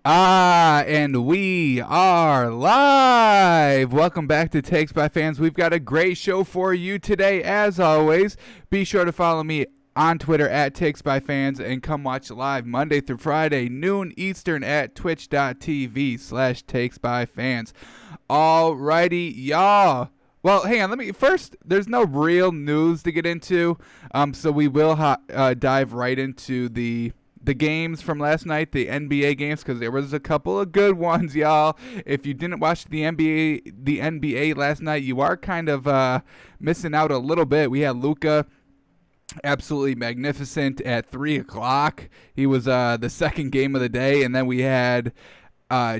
And we are live. Welcome back to Takes by Fans. We've got a great show for you today, as always. Be sure to follow me on Twitter at Takes by Fans and come watch live Monday through Friday, noon Eastern at twitch.tv/Takes by Fans. Alrighty, y'all. Well, hang on. There's no real news to get into, so we will dive right into the games from last night, the NBA games, because there was a couple of good ones, y'all. If you didn't watch the NBA last night, you are kind of missing out a little bit. We had Luka, absolutely magnificent at 3 o'clock. He was the second game of the day, and then we had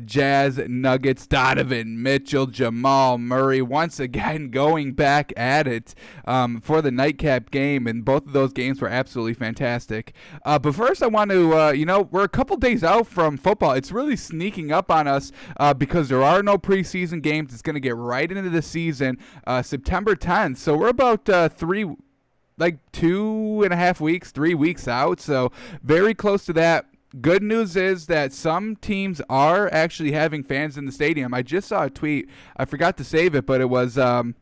Jazz, Nuggets, Donovan Mitchell, Jamal Murray once again going back at it for the nightcap game, and both of those games were absolutely fantastic. But first I want to, we're a couple days out from football. It's really sneaking up on us because there are no preseason games. It's going to get right into the season, September 10th. So we're about 2.5 weeks, 3 weeks out. So very close to that. Good news is that some teams are actually having fans in the stadium. I just saw a tweet. I forgot to save it, but it was the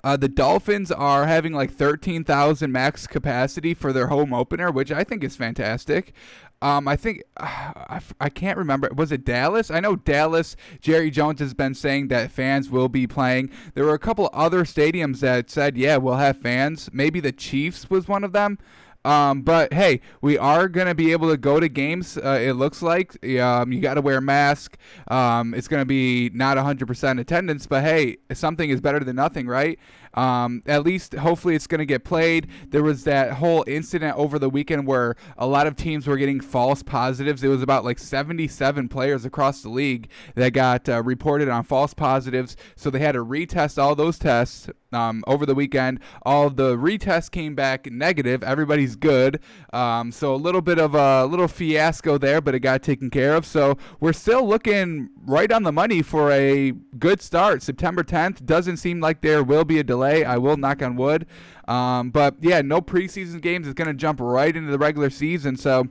Dolphins are having like 13,000 max capacity for their home opener, which I think is fantastic. I think I can't remember. Was it Dallas? I know Dallas. Jerry Jones has been saying that fans will be playing. There were a couple other stadiums that said, yeah, we'll have fans. Maybe the Chiefs was one of them. But hey, we are going to be able to go to games. It looks like you got to wear a mask. It's going to be not 100% attendance, but hey, something is better than nothing, right? At least hopefully it's going to get played. There was that whole incident over the weekend where a lot of teams were getting false positives. It was about like 77 players across the league that got reported on false positives. So they had to retest all those tests over the weekend. All of the retests came back negative. Everybody's good. So a little bit of a little fiasco there, but it got taken care of. So we're still looking right on the money for a good start. September 10th. Doesn't seem like there will be a delay. I will knock on wood. But yeah, no preseason games. It's going to jump right into the regular season. So,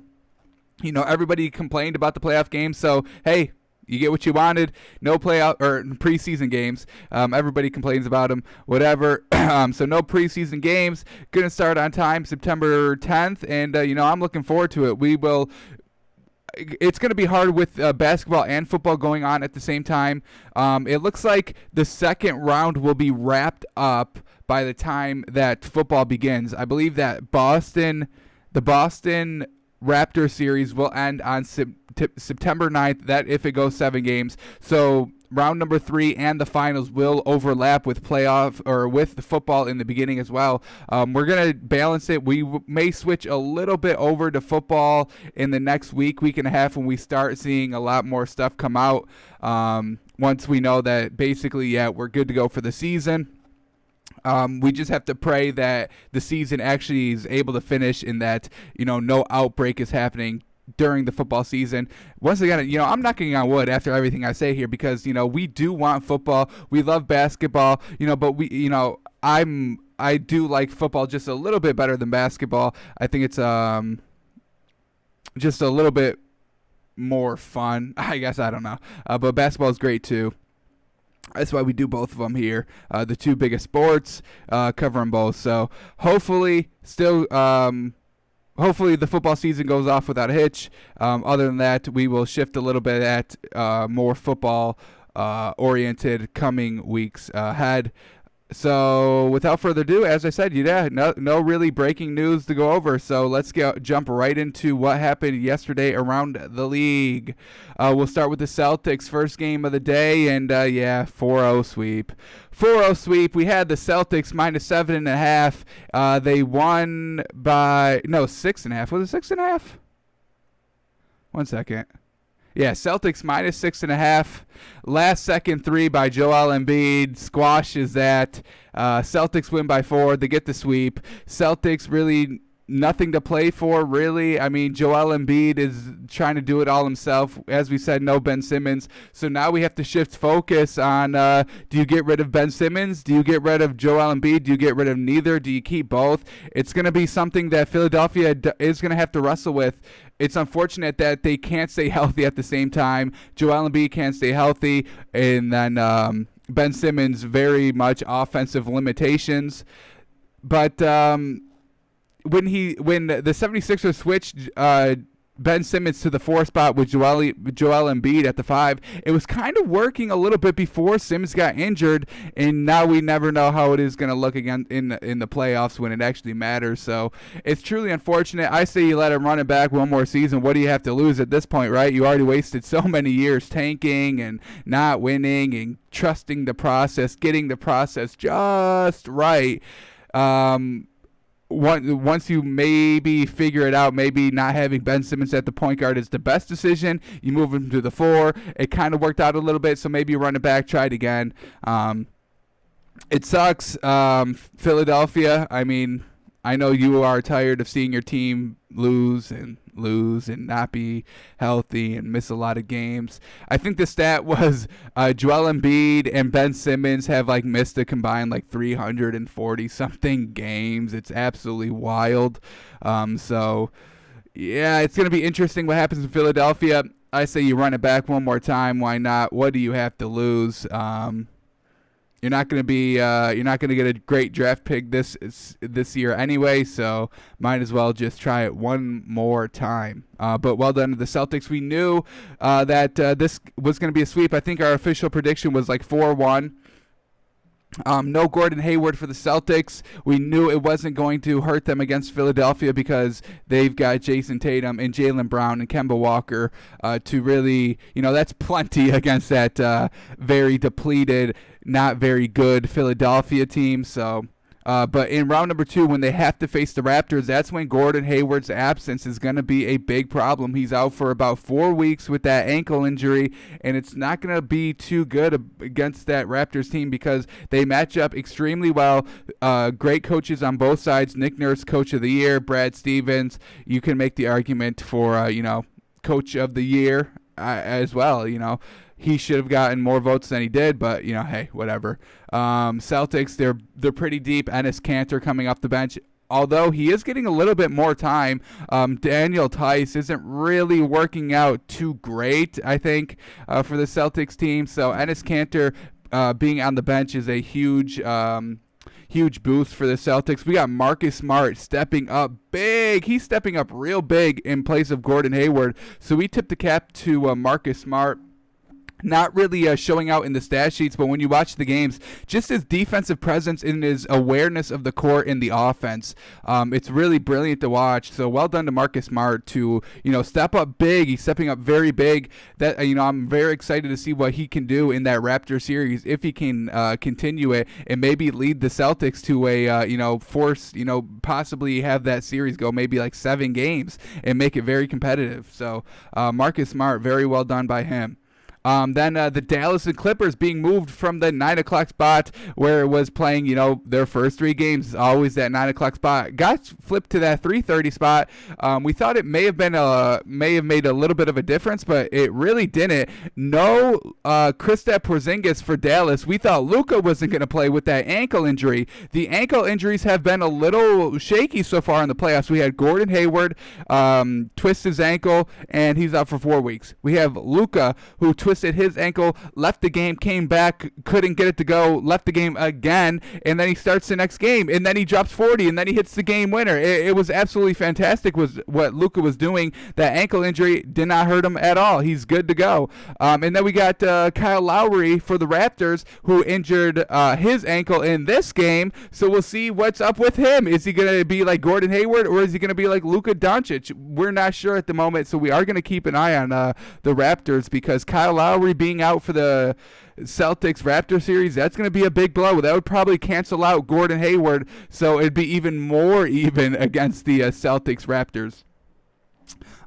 everybody complained about the playoff games. So, hey, you get what you wanted. No playoff or preseason games. Everybody complains about them. Whatever. So no preseason games. Going to start on time, September 10th. And, I'm looking forward to it. It's going to be hard with basketball and football going on at the same time. It looks like the second round will be wrapped up by the time that football begins. I believe that the Boston Raptor series will end on September 9th, that if it goes 7 games. So round number 3 and the finals will overlap with playoff or with the football in the beginning as well. We're going to balance it. We may switch a little bit over to football in the next week and a half when we start seeing a lot more stuff come out. Once we know that basically, yeah, we're good to go for the season. We just have to pray that the season actually is able to finish in that, no outbreak is happening during the football season. Once again, I'm knocking on wood after everything I say here because, we do want football. We love basketball, but I do like football just a little bit better than basketball. I think it's just a little bit more fun, I guess. I don't know. But basketball is great too. That's why we do both of them here. The two biggest sports, cover them both. So hopefully the football season goes off without a hitch. Other than that, we will shift a little bit at more football oriented coming weeks ahead. So without further ado, as I said, no really breaking news to go over. So let's jump right into what happened yesterday around the league. We'll start with the Celtics, first game of the day, and 4-0 sweep. 4-0 sweep. We had the Celtics minus 7.5. They won by 6.5. Was it 6.5? 1 second. Yeah, Celtics minus 6.5. Last second 3 by Joel Embiid squashes that. Celtics win by 4. They get the sweep. Celtics really nothing to play for, really. I mean, Joel Embiid is trying to do it all himself. As we said, no Ben Simmons. So now we have to shift focus on, do you get rid of Ben Simmons? Do you get rid of Joel Embiid? Do you get rid of neither? Do you keep both? It's going to be something that Philadelphia is going to have to wrestle with. It's unfortunate that they can't stay healthy at the same time. Joel Embiid can't stay healthy, and then Ben Simmons very much offensive limitations. But when the 76ers switched Ben Simmons to the 4 spot with Joel Embiid at the 5, it was kind of working a little bit before Simmons got injured, and now we never know how it is going to look again in the playoffs when it actually matters. So it's truly unfortunate. I say you let him run it back one more season. What do you have to lose at this point, right? You already wasted so many years tanking and not winning and trusting the process, getting the process just right. Once you maybe figure it out, maybe not having Ben Simmons at the point guard is the best decision. You move him to the 4. It kind of worked out a little bit, so maybe you run it back, try it again. It sucks. Philadelphia, I mean, I know you are tired of seeing your team lose and not be healthy and miss a lot of games. I think the stat was Joel Embiid and Ben Simmons have missed a combined 340 something games. It's absolutely wild. So yeah, it's going to be interesting what happens in Philadelphia. I say you run it back one more time. Why not? What do you have to lose? You're not going to get a great draft pick this year anyway, so might as well just try it one more time. But well done to the Celtics. We knew that this was going to be a sweep. I think our official prediction was 4-1. No Gordon Hayward for the Celtics. We knew it wasn't going to hurt them against Philadelphia because they've got Jason Tatum and Jaylen Brown and Kemba Walker to really, that's plenty against that very depleted, not very good Philadelphia team. So, but in round number 2, when they have to face the Raptors, that's when Gordon Hayward's absence is going to be a big problem. He's out for about 4 weeks with that ankle injury, and it's not going to be too good against that Raptors team because they match up extremely well. Great coaches on both sides. Nick Nurse, Coach of the Year. Brad Stevens, you can make the argument for, Coach of the Year as well, He should have gotten more votes than he did, but, hey, whatever. Celtics, they're pretty deep. Enes Kanter coming off the bench. Although he is getting a little bit more time, Daniel Tice isn't really working out too great, I think, for the Celtics team. So Enes Kanter being on the bench is a huge boost for the Celtics. We got Marcus Smart stepping up big. He's stepping up real big in place of Gordon Hayward. So we tip the cap to Marcus Smart. Not really showing out in the stat sheets, but when you watch the games, just his defensive presence and his awareness of the court in the offense, it's really brilliant to watch. So well done to Marcus Smart to step up big. He's stepping up very big. That I'm very excited to see what he can do in that Raptor series if he can continue it and maybe lead the Celtics to a force possibly have that series go maybe 7 games and make it very competitive. So Marcus Smart, very well done by him. Then the Dallas and Clippers being moved from the 9 o'clock spot where it was playing, their first 3 games, always that 9 o'clock spot, got flipped to that 3:30 spot. We thought it may have made a little bit of a difference, but it really didn't. No Kristaps Porzingis for Dallas. We thought Luka wasn't going to play with that ankle injury. The ankle injuries have been a little shaky so far in the playoffs. We had Gordon Hayward twist his ankle, and he's out for 4 weeks. We have Luka, who twisted his ankle, left the game, came back, couldn't get it to go, left the game again, and then he starts the next game, and then he drops 40, and then he hits the game winner. It was absolutely fantastic was what Luka was doing. That ankle injury did not hurt him at all. He's good to go. And then we got Kyle Lowry for the Raptors, who injured his ankle in this game, so we'll see what's up with him. Is he going to be like Gordon Hayward, or is he going to be like Luka Doncic? We're not sure at the moment, so we are going to keep an eye on the Raptors because Kyle Lowry being out for the Celtics Raptor series, that's going to be a big blow. That would probably cancel out Gordon Hayward, so it'd be even more even against the Celtics Raptors.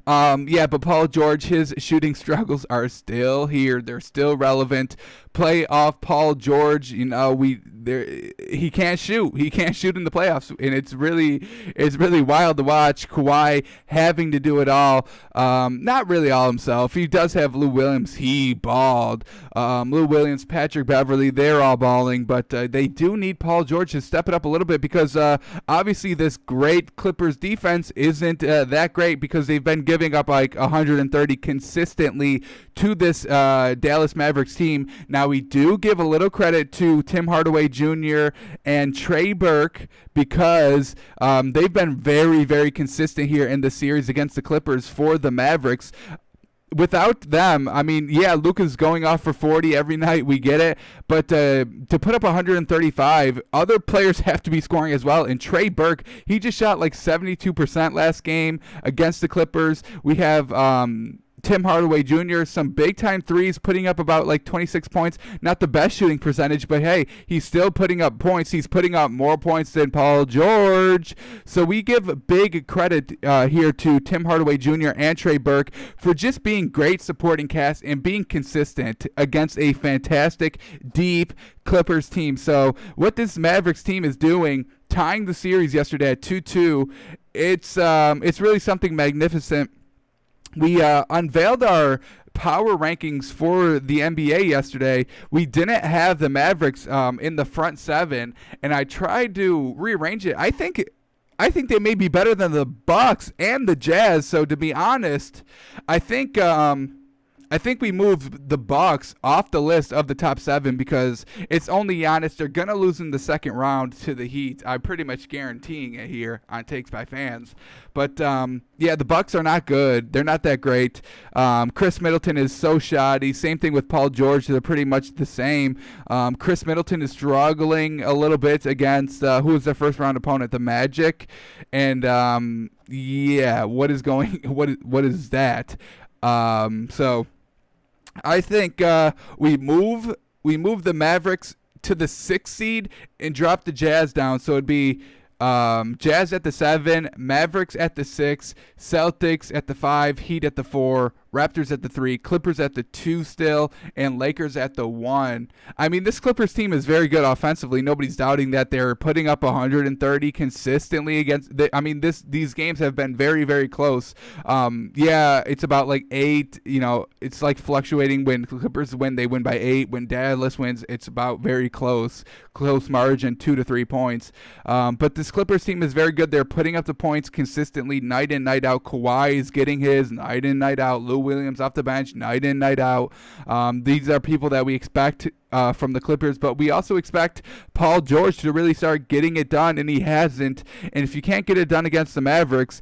But Paul George, his shooting struggles are still here. They're still relevant. play off Paul George. He can't shoot. He can't shoot in the playoffs, and it's really wild to watch Kawhi having to do it all. Not really all himself. He does have Lou Williams. He balled. Lou Williams, Patrick Beverly, they're all balling, but they do need Paul George to step it up a little bit because obviously this great Clippers defense isn't that great because they've been giving up like 130 consistently to this Dallas Mavericks team. Now, we do give a little credit to Tim Hardaway Jr. and Trey Burke because they've been very, very consistent here in the series against the Clippers for the Mavericks. Without them, I mean, yeah, Luka's going off for 40 every night. We get it. But to put up 135, other players have to be scoring as well. And Trey Burke, he just shot like 72% last game against the Clippers. We have Tim Hardaway Jr., some big-time threes, putting up about like 26 points. Not the best shooting percentage, but hey, he's still putting up points. He's putting up more points than Paul George. So we give big credit here to Tim Hardaway Jr. and Trey Burke for just being great supporting cast and being consistent against a fantastic, deep Clippers team. So what this Mavericks team is doing, tying the series yesterday at 2-2, it's really something magnificent. We unveiled our power rankings for the NBA yesterday. We didn't have the Mavericks in the front seven, and I tried to rearrange it. I think they may be better than the Bucks and the Jazz. So to be honest, I think we moved the Bucks off the list of the top seven because it's only Giannis. They're gonna lose in the second round to the Heat. I'm pretty much guaranteeing it here on Takes by Fans. But yeah, the Bucks are not good. They're not that great. Chris Middleton is so shoddy. Same thing with Paul George. They're pretty much the same. Chris Middleton is struggling a little bit against who was their first round opponent, the Magic, and yeah, what is that? So I think we move the Mavericks to the 6th seed and drop the Jazz down. So it'd be Jazz at the 7, Mavericks at the 6, Celtics at the 5, Heat at the 4, Raptors at the 3, Clippers at the 2 still, and Lakers at the 1. I mean, this Clippers team is very good offensively. Nobody's doubting that. They're putting up 130 consistently against. These games have been very, very close. Yeah, it's about like 8. It's like fluctuating. When Clippers win, they win by 8. When Dallas wins, it's about very close margin, 2 to 3 points. But this Clippers team is very good. They're putting up the points consistently, night in, night out. Kawhi is getting his night in, night out. Lou Williams off the bench, night in, night out. These are people that we expect from the Clippers, but we also expect Paul George to really start getting it done, and he hasn't. And if you can't get it done against the Mavericks,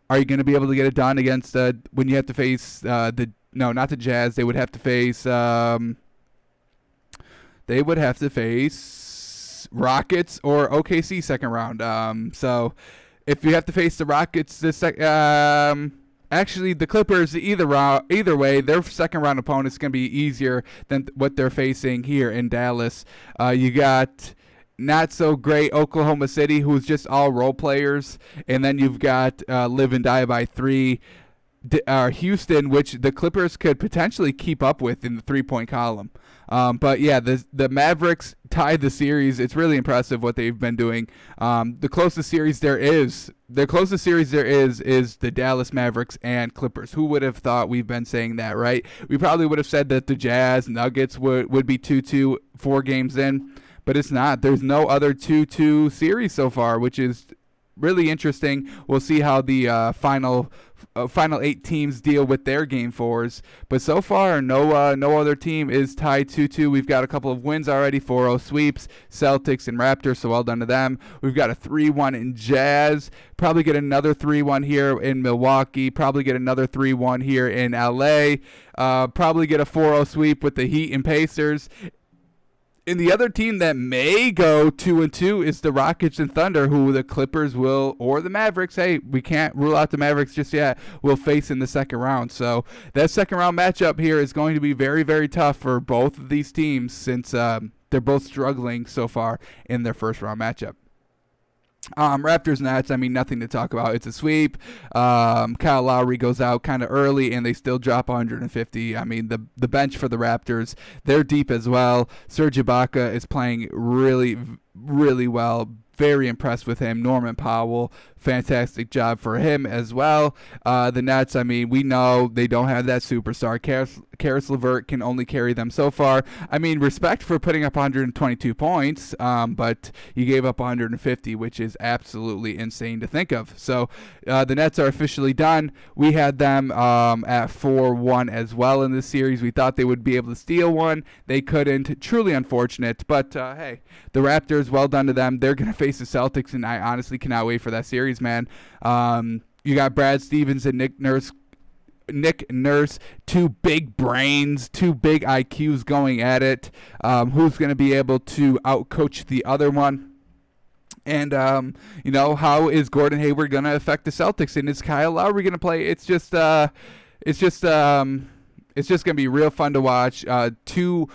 are you going to be able to get it done against when you have to face not the Jazz? They would have to face Rockets or OKC second round. So if you have to face the Rockets actually, the Clippers, either way, their second-round opponent is going to be easier than what they're facing here in Dallas. You got not-so-great Oklahoma City, who's just all role players. And then you've got live and die by 3, Houston, which the Clippers could potentially keep up with in the three-point column. But yeah, the Mavericks tied the series. It's really impressive what they've been doing. The closest series there is the Dallas Mavericks and Clippers. Who would have thought? We've been saying that, right? We probably would have said that the Jazz Nuggets would be 2-2 4 games in, but it's not. There's no other 2-2 series so far, which is really interesting. We'll see how the final 8 teams deal with their game 4s. But so far, no other team is tied 2-2. We've got a couple of wins already, 4-0 sweeps, Celtics and Raptors, so well done to them. We've got a 3-1 in Jazz. Probably get another 3-1 here in Milwaukee. Probably get another 3-1 here in LA. Probably get a 4-0 sweep with the Heat and Pacers. And the other team that may go 2-2 is the Rockets and Thunder, who the Clippers will, or the Mavericks. Hey, we can't rule out the Mavericks just yet. Will face in the second round. So that second round matchup here is going to be very, very tough for both of these teams since they're both struggling so far in their first round matchup. Raptors Nets, I mean, nothing to talk about. It's a sweep. Kyle Lowry goes out kind of early, and they still drop 150. I mean, the bench for the Raptors, they're deep as well. Serge Ibaka is playing really, really well. Very impressed with him. Norman Powell, fantastic job for him as well. The Nets, I mean, we know they don't have that superstar. Karis LeVert can only carry them so far. I mean, respect for putting up 122 points, but you gave up 150, which is absolutely insane to think of. So the Nets are officially done. We had them at 4-1 as well in this series. We thought they would be able to steal one. They couldn't. Truly unfortunate. But, hey, the Raptors, well done to them. They're going to face the Celtics, and I honestly cannot wait for that series, man. You got Brad Stevens and Nick Nurse, two big brains, two big IQs going at it. Who's going to be able to outcoach the other one? And, how is Gordon Hayward going to affect the Celtics? And is Kyle Lowry going to play? It's just going to be real fun to watch. Two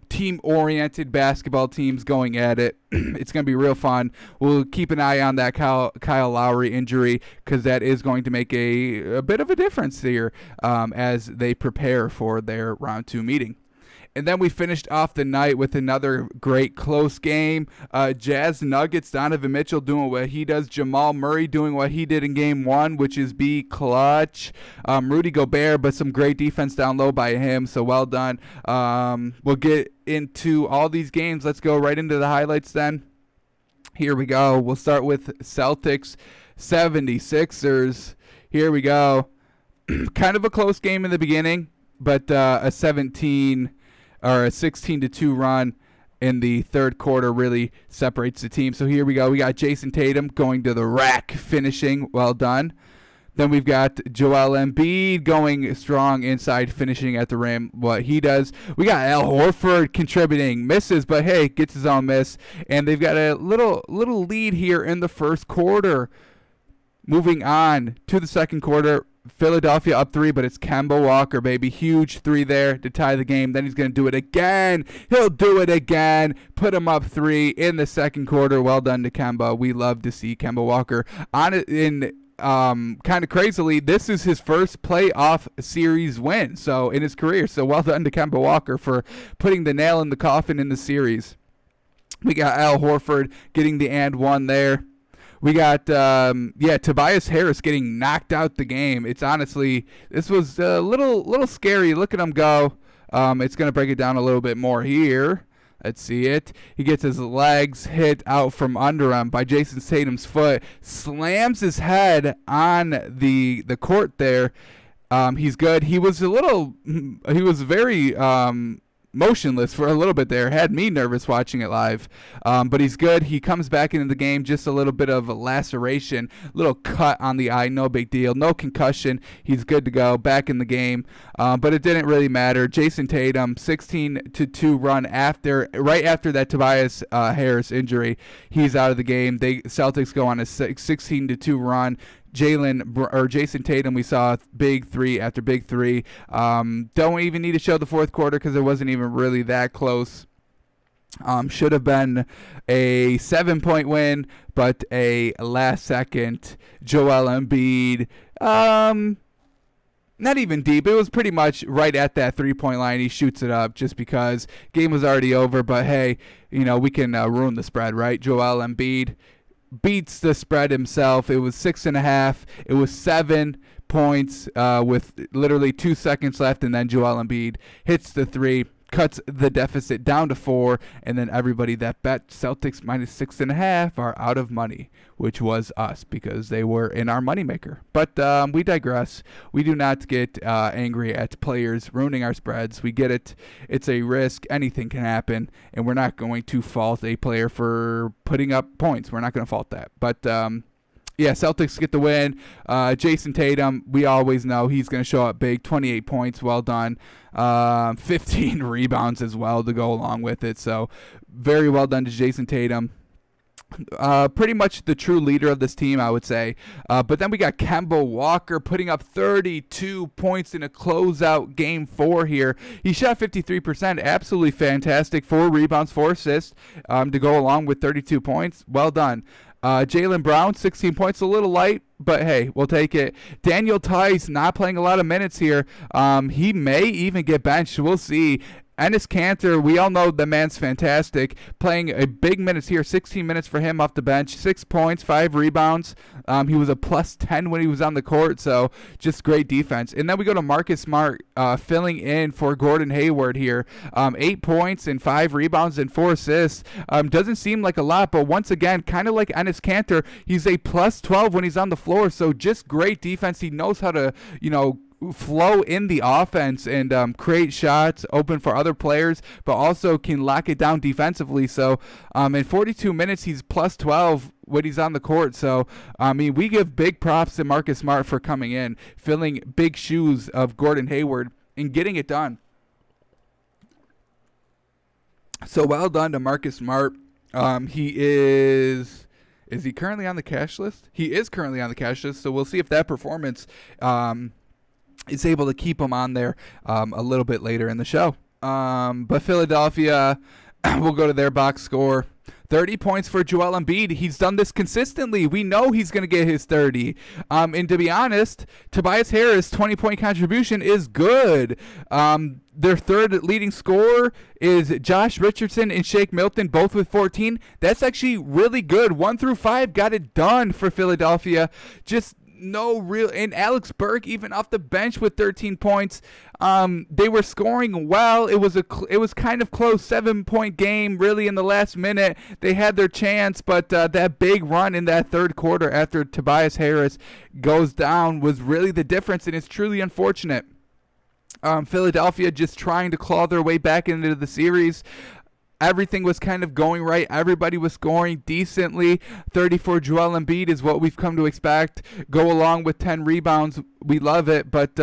team-oriented basketball teams going at it. It's going to be real fun. We'll keep an eye on that Kyle Lowry injury, because that is going to make a bit of a difference here as they prepare for their round 2 meeting. And then we finished off the night with another great close game. Jazz Nuggets, Donovan Mitchell doing what he does. Jamal Murray doing what he did in game 1, which is be clutch. Rudy Gobert, but some great defense down low by him, so well done. We'll get into all these games. Let's go right into the highlights then. Here we go. We'll start with Celtics 76ers. Here we go. Kind of a close game in the beginning, but a 16-2 run in the third quarter really separates the team. So here we go. We got Jason Tatum going to the rack, finishing. Well done. Then we've got Joel Embiid going strong inside, finishing at the rim. What he does. We got Al Horford contributing. Misses, but hey, gets his own miss. And they've got a little lead here in the first quarter. Moving on to the second quarter. Philadelphia up 3, but it's Kemba Walker, baby. Huge 3 there to tie the game. Then he's going to do it again. He'll do it again. Put him up 3 in the second quarter. Well done to Kemba. We love to see Kemba Walker on it in kind of crazily. This is his first playoff series win in his career. So well done to Kemba Walker for putting the nail in the coffin in the series. We got Al Horford getting the and one there. We got, Tobias Harris getting knocked out the game. It's honestly, this was a little scary. Look at him go. It's going to break it down a little bit more here. Let's see it. He gets his legs hit out from under him by Jason Tatum's foot. Slams his head on the court there. He's good. He was very motionless for a little bit there. Had me nervous watching it live. But he's good. He comes back into the game. Just a little bit of a laceration, little cut on the eye. No big deal. No concussion. He's good to go. Back in the game. But it didn't really matter. Jason Tatum, 16-2 run right after that Tobias Harris injury. He's out of the game. Celtics go on a 16-2 run. Jason Tatum, we saw big 3 after big 3. Don't even need to show the fourth quarter because it wasn't even really that close. Should have been a 7-point win, but a last-second Joel Embiid. Not even deep. It was pretty much right at that 3-point line. He shoots it up just because game was already over. But hey, we can ruin the spread, right? Joel Embiid beats the spread himself. It was 6.5. It was 7 points with literally 2 seconds left, and then Joel Embiid hits the 3, cuts the deficit down to 4, and then everybody that bet Celtics minus 6.5 are out of money, which was us because they were in our moneymaker. But we digress. We do not get angry at players ruining our spreads. We get it. It's a risk. Anything can happen, and we're not going to fault a player for putting up points. We're not going to fault that. But Celtics get the win. Jason Tatum, we always know he's going to show up big. 28 points, well done. 15 rebounds as well to go along with it. So very well done to Jason Tatum. Pretty much the true leader of this team, I would say. But then we got Kemba Walker putting up 32 points in a closeout game 4 here. He shot 53%, absolutely fantastic. 4 rebounds, 4 assists to go along with 32 points. Well done. Jaylen Brown, 16 points, a little light, but hey, we'll take it. Daniel Tice not playing a lot of minutes here. He may even get benched. We'll see. Enes Kanter, we all know the man's fantastic, playing a big minutes here, 16 minutes for him off the bench, 6 points, 5 rebounds. He was a plus 10 when he was on the court, so just great defense. And then we go to Marcus Smart filling in for Gordon Hayward here. 8 points and 5 rebounds and 4 assists. Doesn't seem like a lot, but once again, kind of like Enes Kanter, he's a plus 12 when he's on the floor, so just great defense. He knows how to, flow in the offense and create shots open for other players, but also can lock it down defensively. So in 42 minutes, he's plus 12 when he's on the court. So, we give big props to Marcus Smart for coming in, filling big shoes of Gordon Hayward and getting it done. So well done to Marcus Smart. Is he currently on the cash list? He is currently on the cash list, so we'll see if that performance is able to keep him on there a little bit later in the show. But Philadelphia, we'll go to their box score. 30 points for Joel Embiid. He's done this consistently. We know he's going to get his 30. And to be honest, Tobias Harris' 20-point contribution is good. Their third leading scorer is Josh Richardson and Shake Milton, both with 14. That's actually really good. 1 through 5 got it done for Philadelphia. Just no real, and Alex Burke even off the bench with 13 points. They were scoring well. It was kind of close, 7-point game really in the last minute. They had their chance, but that big run in that third quarter after Tobias Harris goes down was really the difference, and it's truly unfortunate. Philadelphia just trying to claw their way back into the series. Everything was kind of going right. Everybody was scoring decently. 30 for Joel Embiid is what we've come to expect. Go along with 10 rebounds. We love it. But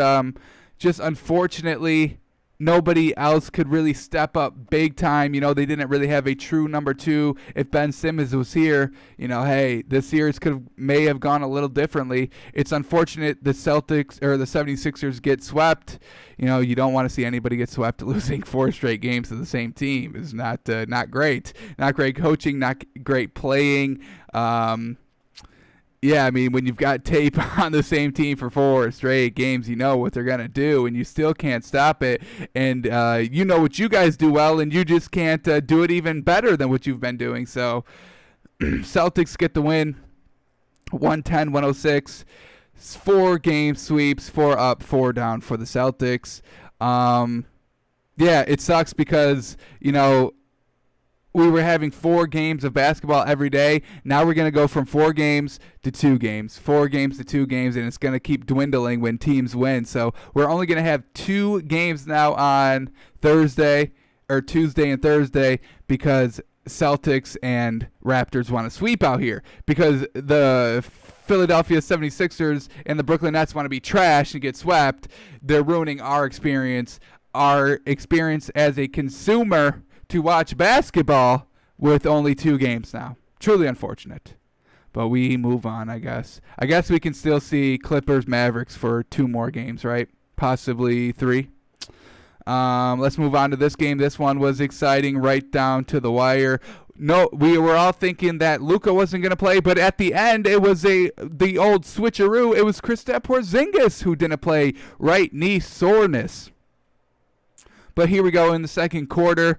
just unfortunately, nobody else could really step up big time. They didn't really have a true number 2. If Ben Simmons was here, hey, this series may have gone a little differently. It's unfortunate the Celtics or the 76ers get swept. You don't want to see anybody get swept. Losing 4 straight games to the same team is not great. Not great coaching, not great playing. Yeah, when you've got tape on the same team for 4 straight games, you know what they're going to do, and you still can't stop it. And you know what you guys do well, and you just can't do it even better than what you've been doing. So Celtics get the win, 110-106. 4 game sweeps, 4 up, 4 down for the Celtics. Yeah, it sucks because, we were having 4 games of basketball every day. Now we're going to go from 4 games to 2 games, 4 games to 2 games, and it's going to keep dwindling when teams win. So we're only going to have 2 games now on Tuesday and Thursday because Celtics and Raptors want to sweep out here because the Philadelphia 76ers and the Brooklyn Nets want to be trashed and get swept. They're ruining our experience as a consumer to watch basketball with only 2 games now. Truly unfortunate. But we move on, I guess. I guess we can still see Clippers Mavericks for 2 more games, right? Possibly 3. Let's move on to this game. This one was exciting right down to the wire. No, we were all thinking that Luka wasn't going to play, but at the end, it was the old switcheroo. It was Kristaps Porzingis who didn't play, right knee soreness. But here we go in the second quarter.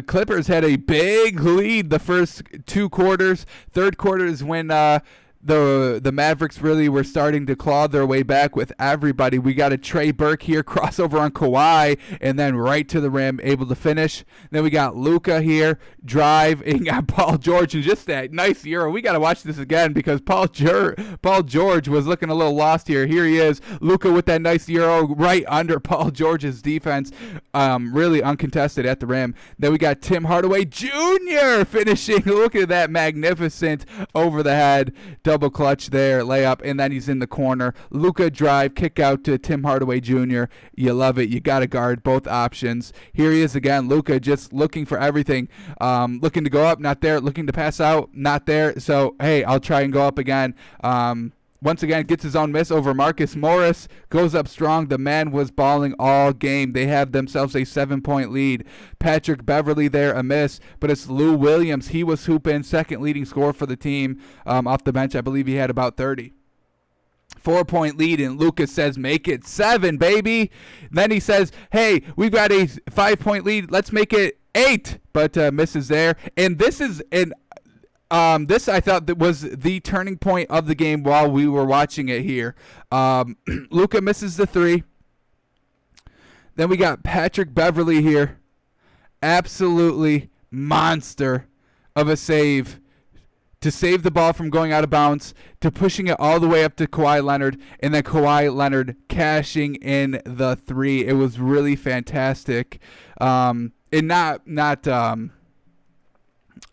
Clippers had a big lead the first 2 quarters. Third quarter is when the Mavericks really were starting to claw their way back with everybody. We got a Trey Burke here, crossover on Kawhi, and then right to the rim, able to finish. Then we got Luka here, drive, and got Paul George, and just that nice Euro. We got to watch this again because Paul George was looking a little lost here. Here he is, Luka with that nice Euro right under Paul George's defense, really uncontested at the rim. Then we got Tim Hardaway Jr. finishing. Look at that magnificent over the head double double clutch there, layup, and then he's in the corner. Luka drive, kick out to Tim Hardaway Jr. You love it. You got to guard both options. Here he is again. Luka just looking for everything. Looking to go up, not there. Looking to pass out, not there. So, hey, I'll try and go up again. Once again, gets his own miss over Marcus Morris. Goes up strong. The man was balling all game. They have themselves a 7-point lead. Patrick Beverly there, a miss. But it's Lou Williams. He was hooping, second leading scorer for the team off the bench. I believe he had about 30. 4-point lead, and Lucas says, make it 7, baby. Then he says, hey, we've got a 5-point lead. Let's make it 8. But misses there. And this is this I thought that was the turning point of the game while we were watching it here. Luka misses the 3. Then we got Patrick Beverly here. Absolutely monster of a save to save the ball from going out of bounds, to pushing it all the way up to Kawhi Leonard, and then Kawhi Leonard cashing in the 3. It was really fantastic. And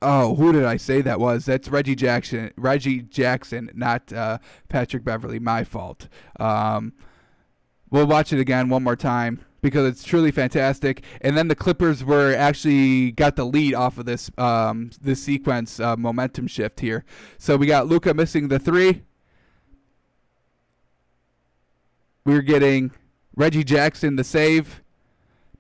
who did I say that was? That's Reggie Jackson. Reggie Jackson, not Patrick Beverly. My fault. We'll watch it again one more time because it's truly fantastic. And then the Clippers were actually got the lead off of this this sequence momentum shift here. So we got Luka missing the 3. We're getting Reggie Jackson the save.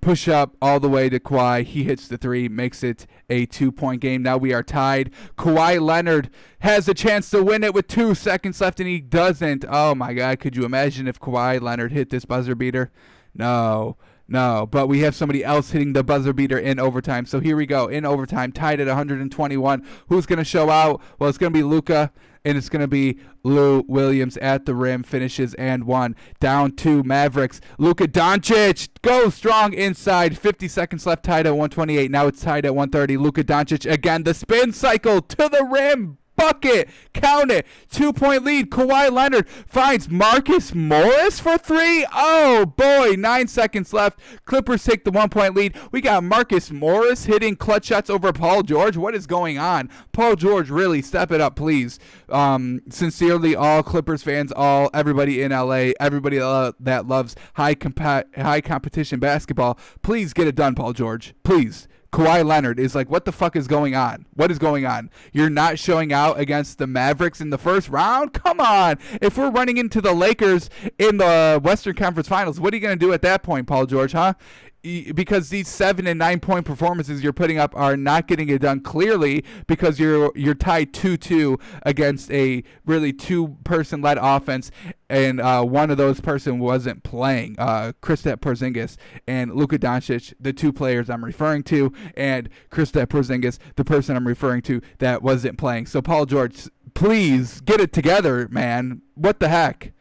Push up all the way to Kawhi. He hits the 3, makes it a 2-point game. Now we are tied. Kawhi Leonard has a chance to win it with 2 seconds left, and he doesn't. Oh, my God. Could you imagine if Kawhi Leonard hit this buzzer beater? No. But we have somebody else hitting the buzzer beater in overtime. So here we go. In overtime, tied at 121. Who's going to show out? Well, it's going to be Luka, and it's going to be Lou Williams at the rim, finishes and 1. Down to Mavericks. Luka Doncic goes strong inside. 50 seconds left, tied at 128. Now it's tied at 130. Luka Doncic again. The spin cycle to the rim. Bucket. Count it. 2-point lead. Kawhi Leonard finds Marcus Morris for 3. Oh, boy. 9 seconds left. Clippers take the 1-point lead. We got Marcus Morris hitting clutch shots over Paul George. What is going on? Paul George, really step it up, please. Sincerely, all Clippers fans, everybody in LA, everybody that loves high competition basketball, please get it done, Paul George. Please. Kawhi Leonard is like, what the fuck is going on? What is going on? You're not showing out against the Mavericks in the first round? Come on. If we're running into the Lakers in the Western Conference Finals, what are you going to do at that point, Paul George, huh? Because these 7 and 9 point performances you're putting up are not getting it done clearly because you're tied 2-2 against a really 2-person led offense, and one of those person wasn't playing. Kristaps Porzingis and Luka Doncic, the 2 players I'm referring to, and Kristaps Porzingis, the person I'm referring to that wasn't playing. So Paul George, please get it together, man. What the heck?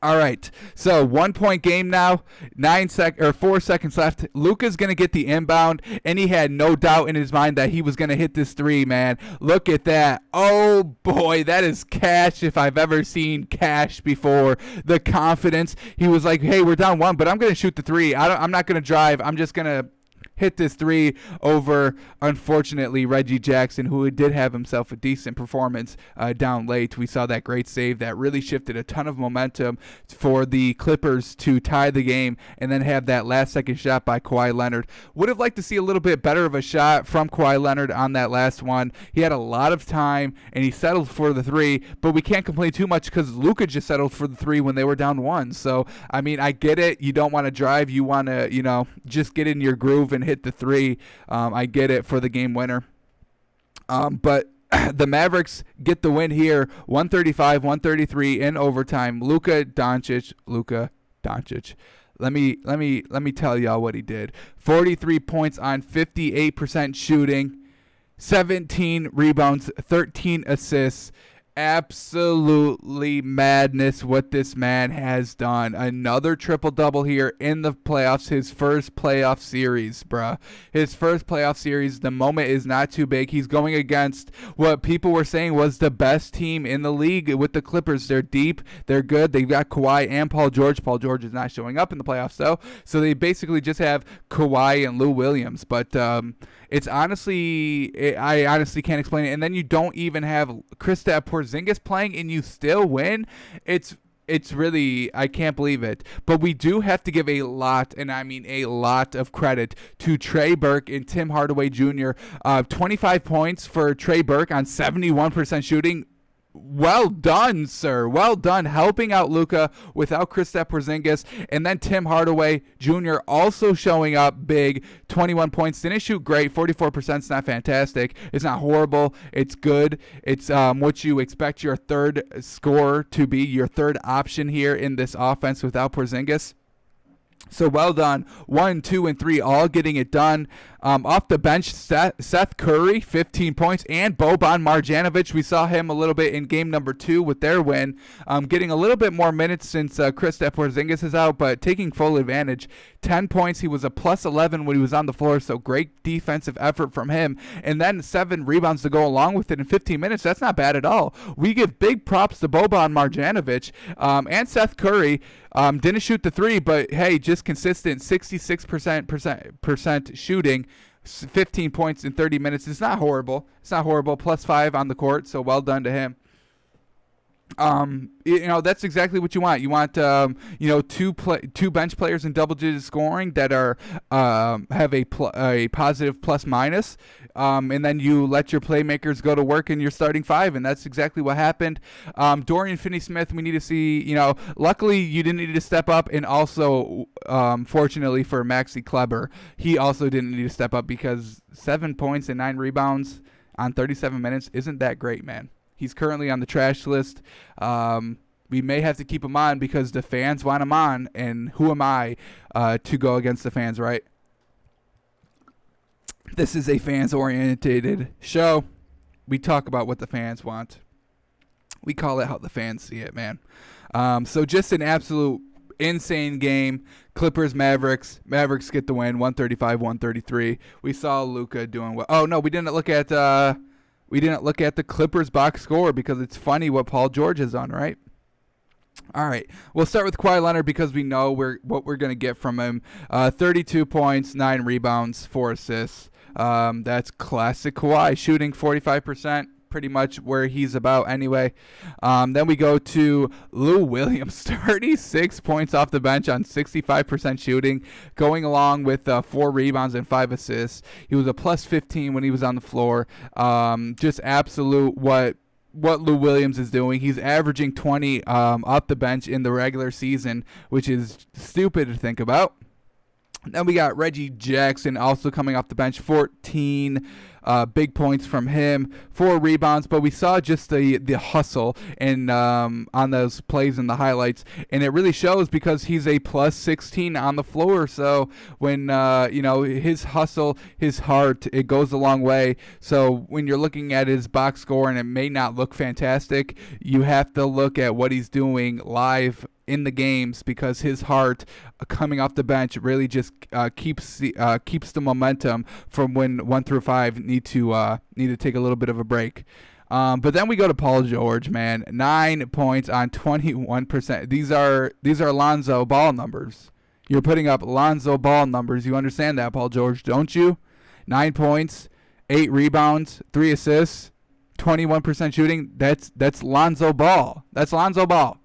All right, so 1-point game now, 4 seconds left. Luka's going to get the inbound, and he had no doubt in his mind that he was going to hit this 3, man. Look at that. Oh, boy, that is cash if I've ever seen cash before. The confidence. He was like, hey, we're down 1, but I'm going to shoot the 3. I'm not going to drive. I'm just going to hit this 3 over, unfortunately, Reggie Jackson, who did have himself a decent performance down late. We saw that great save that really shifted a ton of momentum for the Clippers to tie the game and then have that last-second shot by Kawhi Leonard. Would have liked to see a little bit better of a shot from Kawhi Leonard on that last one. He had a lot of time, and he settled for the 3, but we can't complain too much because Luka just settled for the 3 when they were down 1. So, I mean, I get it. You don't want to drive. You want to, just get in your groove and hit the 3. I get it for the game winner. But the Mavericks get the win here, 135-133 in overtime. Luka Doncic. Let me tell y'all what he did. 43 points on 58% shooting, 17 rebounds, 13 assists. Absolutely madness what this man has done. Another triple-double here in the playoffs. His first playoff series, bruh. His first playoff series. The moment is not too big. He's going against what people were saying was the best team in the league with the Clippers. They're deep. They're good. They've got Kawhi and Paul George. Paul George is not showing up in the playoffs, though. So they basically just have Kawhi and Lou Williams. But it's honestly, I honestly can't explain it. And then you don't even have Kristaps Porzingis playing and you still win, it's really, I can't believe it. But we do have to give a lot, and I mean a lot of credit to Trey Burke and Tim Hardaway Jr. 25 points for Trey Burke on 71% shooting. Well done, sir. Well done helping out Luka without Kristaps Porzingis. And then Tim Hardaway Jr. also showing up big. 21 points. Didn't shoot great. 44% is not fantastic. It's not horrible. It's good. It's what you expect your third scorer to be, your third option here in this offense without Porzingis. So well done. 1, 2, and 3 all getting it done. Off the bench, Seth Curry, 15 points, and Boban Marjanovic. We saw him a little bit in game number 2 with their win. Getting a little bit more minutes since Kristaps Porzingis is out, but taking full advantage. 10 points. He was a plus 11 when he was on the floor, so great defensive effort from him. And then 7 rebounds to go along with it in 15 minutes. That's not bad at all. We give big props to Boban Marjanovic and Seth Curry. Didn't shoot the 3, but hey, just consistent 66% shooting, 15 points in 30 minutes. It's not horrible. It's not horrible. Plus 5 on the court, so well done to him. That's exactly what you want. You want two bench players in double-digit scoring that are have a positive plus minus, and then you let your playmakers go to work in your starting 5, and that's exactly what happened. Dorian Finney-Smith, we need to see. Luckily you didn't need to step up, and also fortunately for Maxi Kleber, he also didn't need to step up because 7 points and 9 rebounds on 37 minutes isn't that great, man. He's currently on the trash list. We may have to keep him on because the fans want him on, and who am I to go against the fans, right? This is a fans-oriented show. We talk about what the fans want. We call it how the fans see it, man. So just an absolute insane game. Clippers, Mavericks. Mavericks get the win, 135-133. We saw Luka doing well. Oh, no, we didn't look at the Clippers box score because it's funny what Paul George has done, right? All right, we'll start with Kawhi Leonard because we know what we're going to get from him. 32 points, 9 rebounds, 4 assists. That's classic Kawhi, shooting 45%. Pretty much where he's about anyway. Then we go to Lou Williams, 36 points off the bench on 65% shooting, going along with 4 rebounds and 5 assists. He was a plus 15 when he was on the floor. Just absolute what Lou Williams is doing. He's averaging 20 off the bench in the regular season, which is stupid to think about. Then we got Reggie Jackson also coming off the bench, 14 big points from him, 4 rebounds, but we saw just the hustle and on those plays in the highlights, and it really shows because he's a plus 16 on the floor. So when his hustle, his heart, it goes a long way. So when you're looking at his box score and it may not look fantastic, you have to look at what he's doing live in the games because his heart coming off the bench really just keeps the momentum from when 1 through 5 need to take a little bit of a break. But then we go to Paul George, man. 9 points on 21%. These are Lonzo Ball numbers. You're putting up Lonzo Ball numbers. You understand that, Paul George, don't you? 9 points, 8 rebounds, 3 assists, 21% shooting. That's Lonzo Ball. That's Lonzo Ball.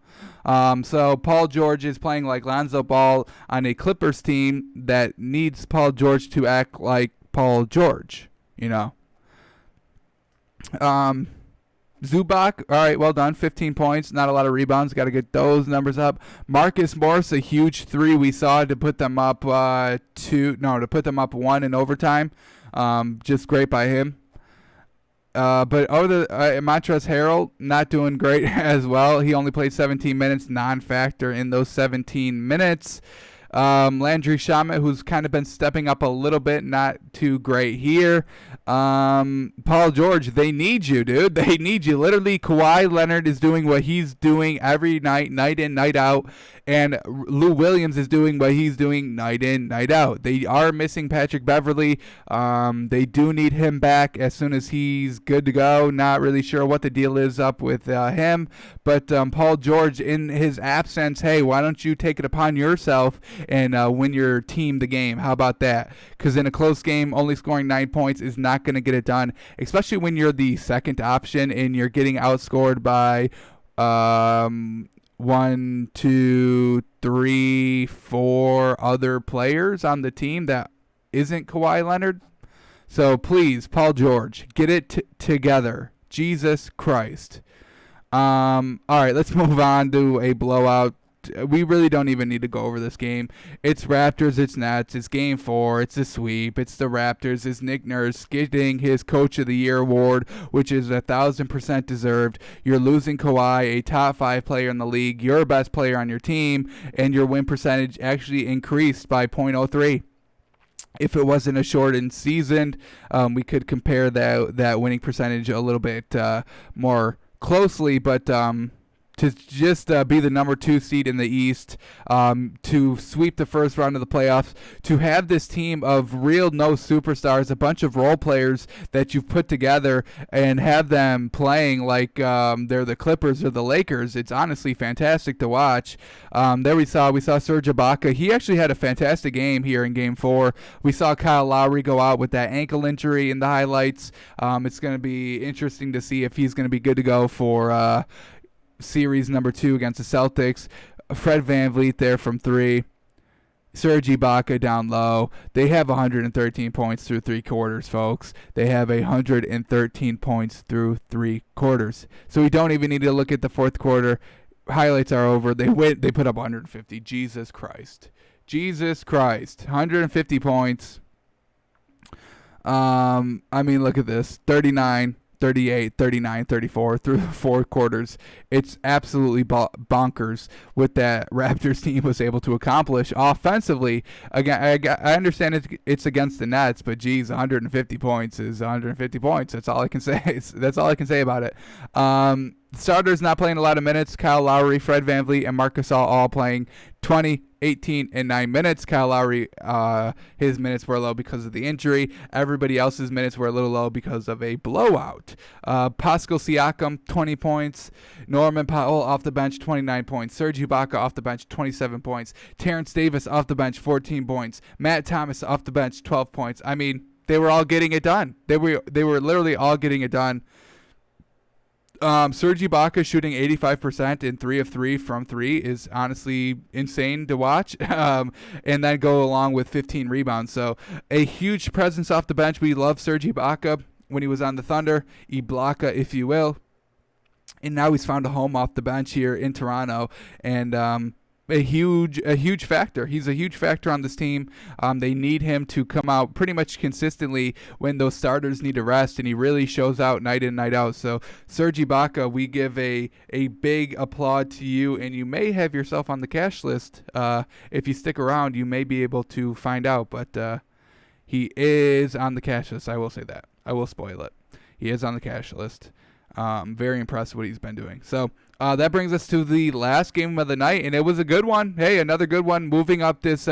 So Paul George is playing like Lonzo Ball on a Clippers team that needs Paul George to act like Paul George, Zubac, all right, well done, 15 points, not a lot of rebounds, got to get those numbers up. Marcus Morris, a huge 3 we saw to put them up 1 in overtime. Just great by him. But Montrezl Harrell not doing great as well. He only played 17 minutes, non-factor in those 17 minutes. Landry Shamet, who's kind of been stepping up a little bit, not too great here. Paul George, they need you, dude. They need you. Literally, Kawhi Leonard is doing what he's doing every night, night in, night out. And Lou Williams is doing what he's doing night in, night out. They are missing Patrick Beverley. They do need him back as soon as he's good to go. Not really sure what the deal is up with him. But Paul George, in his absence, hey, why don't you take it upon yourself and win your team the game. How about that? Because in a close game, only scoring 9 points is not going to get it done, especially when you're the second option and you're getting outscored by 1, 2, 3, 4 other players on the team that isn't Kawhi Leonard. So please, Paul George, get it together. Jesus Christ. All right, let's move on to a blowout. We really don't even need to go over this game. It's Raptors, it's Nets, it's Game 4, it's a sweep, it's the Raptors, it's Nick Nurse getting his Coach of the Year award, which is 1,000% deserved. You're losing Kawhi, a top 5 player in the league, your best player on your team, and your win percentage actually increased by .03. If it wasn't a shortened season, we could compare that winning percentage a little bit more closely, but to just be the number 2 seed in the East, to sweep the first round of the playoffs, to have this team of real no superstars, a bunch of role players that you've put together and have them playing like they're the Clippers or the Lakers. It's honestly fantastic to watch. There we saw Serge Ibaka. He actually had a fantastic game here in Game 4. We saw Kyle Lowry go out with that ankle injury in the highlights. It's going to be interesting to see if he's going to be good to go for series number 2 against the Celtics. Fred VanVleet there from 3. Serge Ibaka down low. They have 113 points through 3 quarters, folks. They have 113 points through 3 quarters. So we don't even need to look at the fourth quarter. Highlights are over. They win. They put up 150. Jesus Christ. 150 points. I mean, look at this. 39. 38, 39, 34 through 4 quarters. It's absolutely bonkers what that Raptors team was able to accomplish offensively. Again, I understand it's against the Nets, but geez, 150 points is 150 points. That's all I can say. That's all I can say about it. Starters not playing a lot of minutes. Kyle Lowry, Fred VanVleet, and Marc Gasol all playing 20, 18, and 9 minutes. Kyle Lowry, his minutes were low because of the injury. Everybody else's minutes were a little low because of a blowout. Pascal Siakam, 20 points. Norman Powell off the bench, 29 points. Serge Ibaka off the bench, 27 points. Terrence Davis off the bench, 14 points. Matt Thomas off the bench, 12 points. I mean, they were all getting it done. They were literally all getting it done. Serge Ibaka shooting 85% in 3 of 3 from 3 is honestly insane to watch, and then go along with 15 rebounds. So a huge presence off the bench. We love Serge Ibaka when he was on the Thunder, Ibaka, if you will. And now he's found a home off the bench here in Toronto, and a huge factor. He's a huge factor on this team. They need him to come out pretty much consistently when those starters need to rest, and he really shows out night in, night out. So Serge Ibaka, we give a big applaud to you, and you may have yourself on the cash list. If you stick around, you may be able to find out, but he is on the cash list. I will say that. I will spoil it. He is on the cash list. Very impressed with what he's been doing. So that brings us to the last game of the night, and it was a good one. Hey, another good one. Moving up this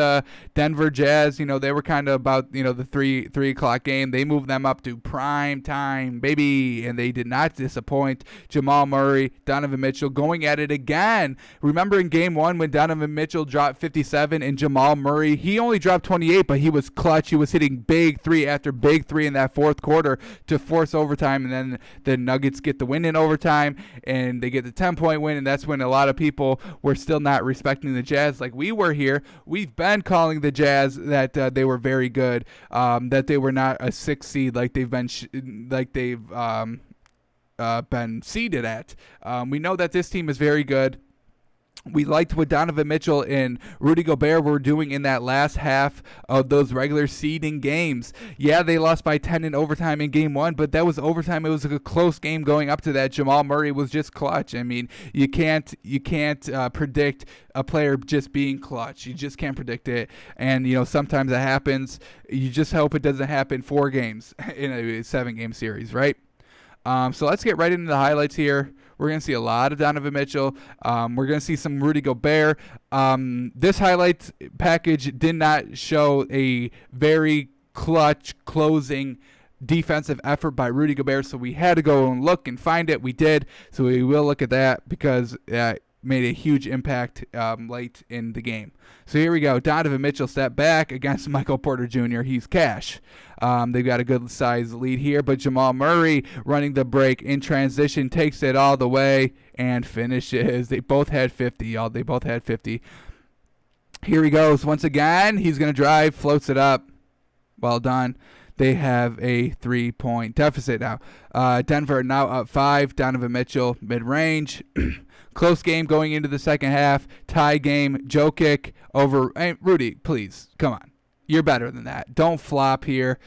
Denver Jazz. You know, they were kind of about, you know, the 3 o'clock game. They moved them up to prime time, baby, and they did not disappoint. Jamal Murray, Donovan Mitchell going at it again. Remember in Game 1 when Donovan Mitchell dropped 57 and Jamal Murray, he only dropped 28, but he was clutch. He was hitting big 3 after big 3 in that fourth quarter to force overtime, and then the Nuggets get the win in overtime, and they get the 10-point win, and that's when a lot of people were still not respecting the Jazz like we were here. We've been calling the Jazz that they were very good, that they were not a 6 seed like they've been been seeded at. We know that this team is very good. We liked what Donovan Mitchell and Rudy Gobert were doing in that last half of those regular seeding games. Yeah, they lost by 10 in overtime in Game 1, but that was overtime. It was a close game going up to that. Jamal Murray was just clutch. I mean, you can't predict a player just being clutch. You just can't predict it. And, you know, sometimes it happens. You just hope it doesn't happen 4 games in a 7-game series, right? So let's get right into the highlights here. We're going to see a lot of Donovan Mitchell. We're going to see some Rudy Gobert. This highlights package did not show a very clutch closing defensive effort by Rudy Gobert, so we had to go and look and find it. We did, so we will look at that because made a huge impact late in the game. So here we go. Donovan Mitchell step back against Michael Porter Jr. He's cash. They've got a good size lead here, but Jamal Murray running the break in transition takes it all the way and finishes. They both had 50, y'all. They both had 50. Here he goes once again. He's going to drive, floats it up. Well done. They have a 3-point deficit now. Denver now up 5. Donovan Mitchell mid-range. Close game going into the second half. Tie game. Jokic over. Hey, Rudy, please, come on. You're better than that. Don't flop here.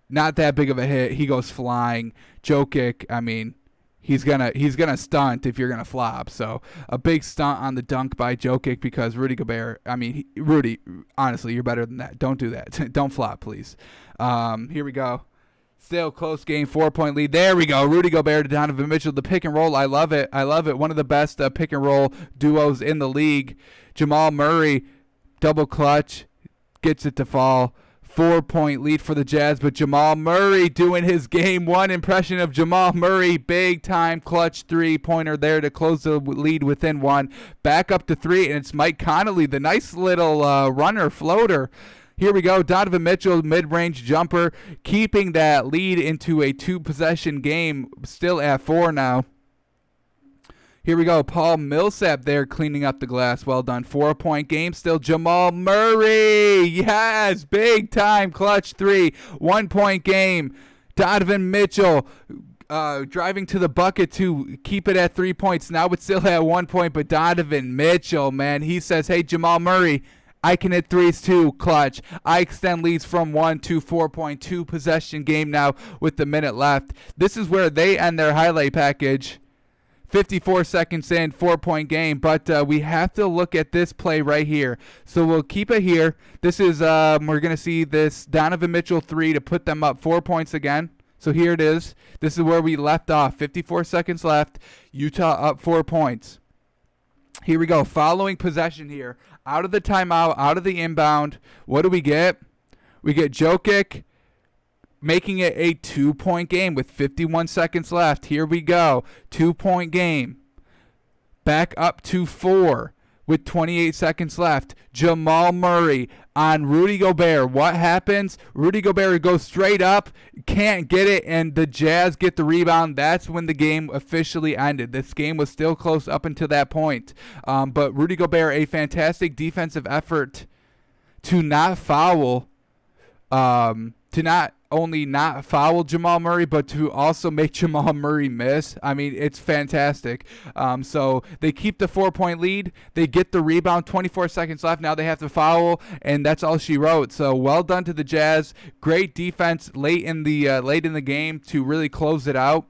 Not that big of a hit. He goes flying. Jokic, I mean, he's gonna stunt if you're gonna flop. So a big stunt on the dunk by Jokic because Rudy Gobert. I mean, Rudy, honestly, you're better than that. Don't do that. Don't flop, please. Here we go. Still close game, 4-point lead. There we go. Rudy Gobert to Donovan Mitchell. The pick and roll, I love it. I love it. One of the best pick and roll duos in the league. Jamal Murray, double clutch, gets it to fall. 4-point lead for the Jazz, but Jamal Murray doing his game one impression of Jamal Murray. Big time clutch 3-pointer there to close the lead within one. Back up to 3, and it's Mike Conley, the nice little runner floater. Here we go. Donovan Mitchell, mid-range jumper, keeping that lead into a 2-possession game, still at 4 now. Here we go. Paul Millsap there cleaning up the glass. Well done. 4-point game still. Jamal Murray. Yes. Big time clutch 3. 1-point game. Donovan Mitchell driving to the bucket to keep it at 3 points. Now it's still at 1 point, but Donovan Mitchell, man, he says, hey, Jamal Murray, I can hit threes too, clutch. I extend leads from 1 to 4.2 possession game now with the minute left. This is where they end their highlight package. 54 seconds in, 4-point game, but we have to look at this play right here. So we'll keep it here. This is, we're going to see this Donovan Mitchell 3 to put them up 4 points again. So here it is. This is where we left off. 54 seconds left. Utah up 4 points. Here we go. Following possession here. Out of the timeout, out of the inbound. What do we get? We get Jokic making it a 2-point game with 51 seconds left. Here we go. 2-point game. Back up to 4 with 28 seconds left. Jamal Murray on Rudy Gobert. What happens? Rudy Gobert goes straight up, can't get it, and the Jazz get the rebound. That's when the game officially ended. This game was still close up until that point. But Rudy Gobert, a fantastic defensive effort to not foul, to not only not foul Jamal Murray, but to also make Jamal Murray miss. I mean, it's fantastic. So they keep the 4-point lead. They get the rebound, 24 seconds left. Now they have to foul, and that's all she wrote. So well done to the Jazz. Great defense late in the game to really close it out.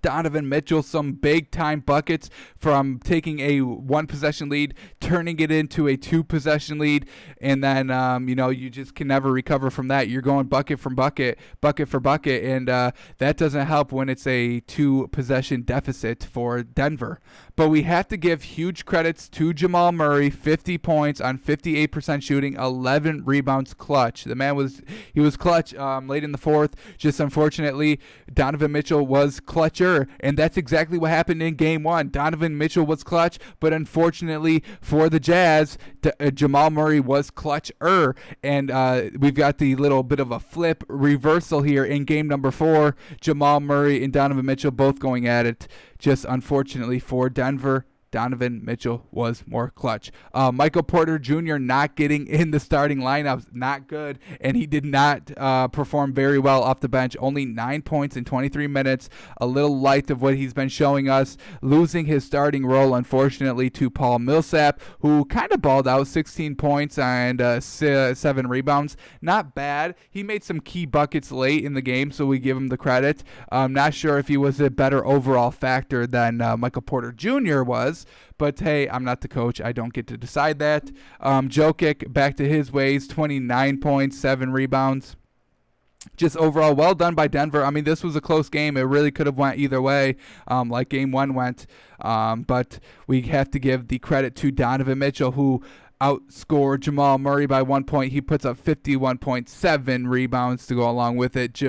Donovan Mitchell, some big-time buckets from taking a 1-possession lead, turning it into a 2-possession lead, and then, you just can never recover from that. You're going bucket for bucket, and that doesn't help when it's a 2-possession deficit for Denver. But we have to give huge credits to Jamal Murray, 50 points on 58% shooting, 11 rebounds clutch. The man was clutch late in the fourth. Just unfortunately, Donovan Mitchell was clutcher. And that's exactly what happened in game one. Donovan Mitchell was clutch, but unfortunately for the Jazz, Jamal Murray was clutcher. And we've got the little bit of a flip reversal here in game number 4. Jamal Murray and Donovan Mitchell both going at it. Just unfortunately for Denver, Donovan Mitchell was more clutch. Michael Porter Jr. not getting in the starting lineups, not good, and he did not perform very well off the bench. Only 9 points in 23 minutes, a little light of what he's been showing us, losing his starting role, unfortunately, to Paul Millsap, who kind of balled out, 16 points and 7 rebounds. Not bad. He made some key buckets late in the game, so we give him the credit. I'm not sure if he was a better overall factor than Michael Porter Jr. was. But hey, I'm not the coach. I don't get to decide that. Jokic back to his ways, 29 points, 7 rebounds. Just overall, well done by Denver. I mean, this was a close game. It really could have went either way, like game one went. But we have to give the credit to Donovan Mitchell, who outscore Jamal Murray by 1 point. He puts up 51.7 rebounds to go along with it.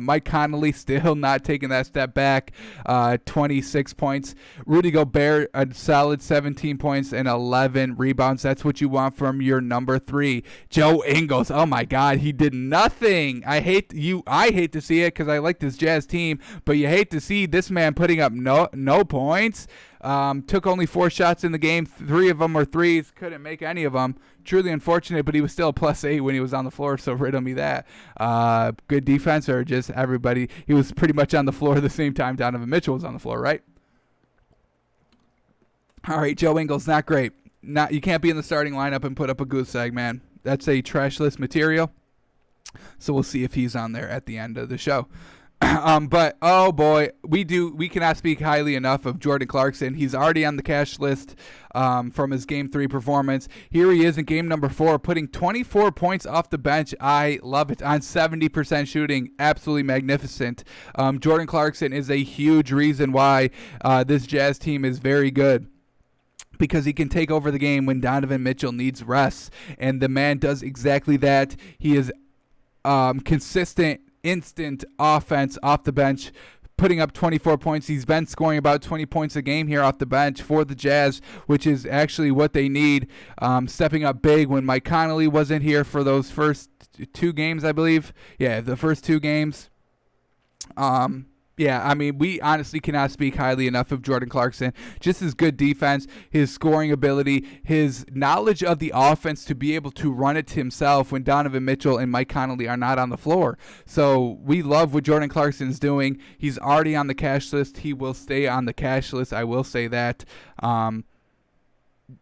Mike Conley still not taking that step back, 26 points. Rudy Gobert, a solid 17 points and 11 rebounds. That's what you want from your number 3. Joe Ingles, oh my God, he did nothing. I hate to see it because I like this Jazz team, but you hate to see this man putting up no points. Took only 4 shots in the game. 3 of them were threes. Couldn't make any of them. Truly unfortunate, but he was still a +8 when he was on the floor, so riddle me that. Good defense or just everybody? He was pretty much on the floor at the same time Donovan Mitchell was on the floor, right? All right, Joe Ingles, not great. You can't be in the starting lineup and put up a goose egg, man. That's a trash list material. So we'll see if he's on there at the end of the show. But oh boy, we cannot speak highly enough of Jordan Clarkson. He's already on the cash list from his game 3 performance. Here he is in game number 4, putting 24 points off the bench. I love it, on 70% shooting. Absolutely magnificent. Jordan Clarkson is a huge reason why this Jazz team is very good, because he can take over the game when Donovan Mitchell needs rest, and the man does exactly that. He is consistent, instant offense off the bench, putting up 24 points. He's been scoring about 20 points a game here off the bench for the Jazz, which is actually what they need. Stepping up big when Mike Conley wasn't here for those first 2 games, I believe. Yeah, the first 2 games. Yeah, I mean, we honestly cannot speak highly enough of Jordan Clarkson. Just his good defense, his scoring ability, his knowledge of the offense to be able to run it himself when Donovan Mitchell and Mike Conley are not on the floor. So we love what Jordan Clarkson's doing. He's already on the cash list. He will stay on the cash list. I will say that.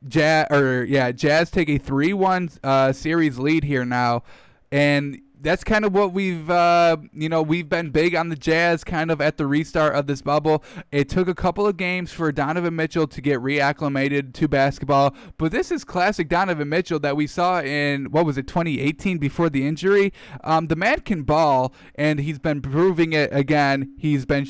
Jazz take a 3-1 series lead here now, and that's kind of what we've been big on the Jazz kind of at the restart of this bubble. It took a couple of games for Donovan Mitchell to get reacclimated to basketball, but this is classic Donovan Mitchell that we saw in, 2018 before the injury. The man can ball, and he's been proving it again. He's been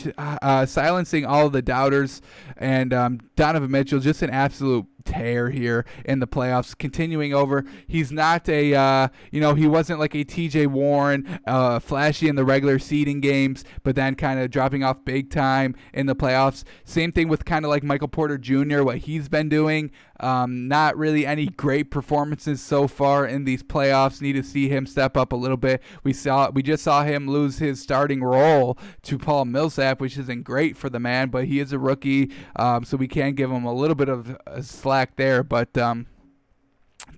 silencing all of the doubters, and Donovan Mitchell, just an absolute tear here in the playoffs, continuing over. He's not a he wasn't like a TJ Warren, flashy in the regular seeding games, but then kind of dropping off big time in the playoffs. Same thing with kind of like Michael Porter Jr., what he's been doing. Not really any great performances so far in these playoffs. Need to see him step up a little bit. We just saw him lose his starting role to Paul Millsap, which isn't great for the man, but he is a rookie, so we can give him a little bit of slack there. But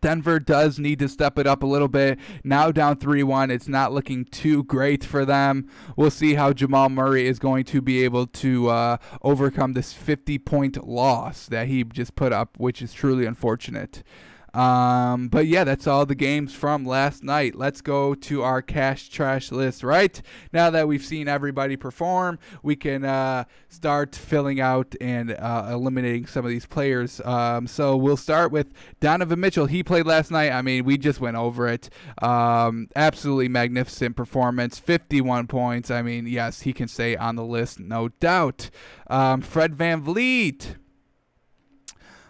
Denver does need to step it up a little bit. Now down 3-1. It's not looking too great for them. We'll see how Jamal Murray is going to be able to overcome this 50-point loss that he just put up, which is truly unfortunate. But yeah, that's all the games from last night. Let's go to our cash trash list, right? Now that we've seen everybody perform, we can start filling out and eliminating some of these players. So we'll start with Donovan Mitchell. He played last night. I mean, we just went over it. Absolutely magnificent performance, 51 points. I mean, yes, he can stay on the list, no doubt. Fred VanVleet.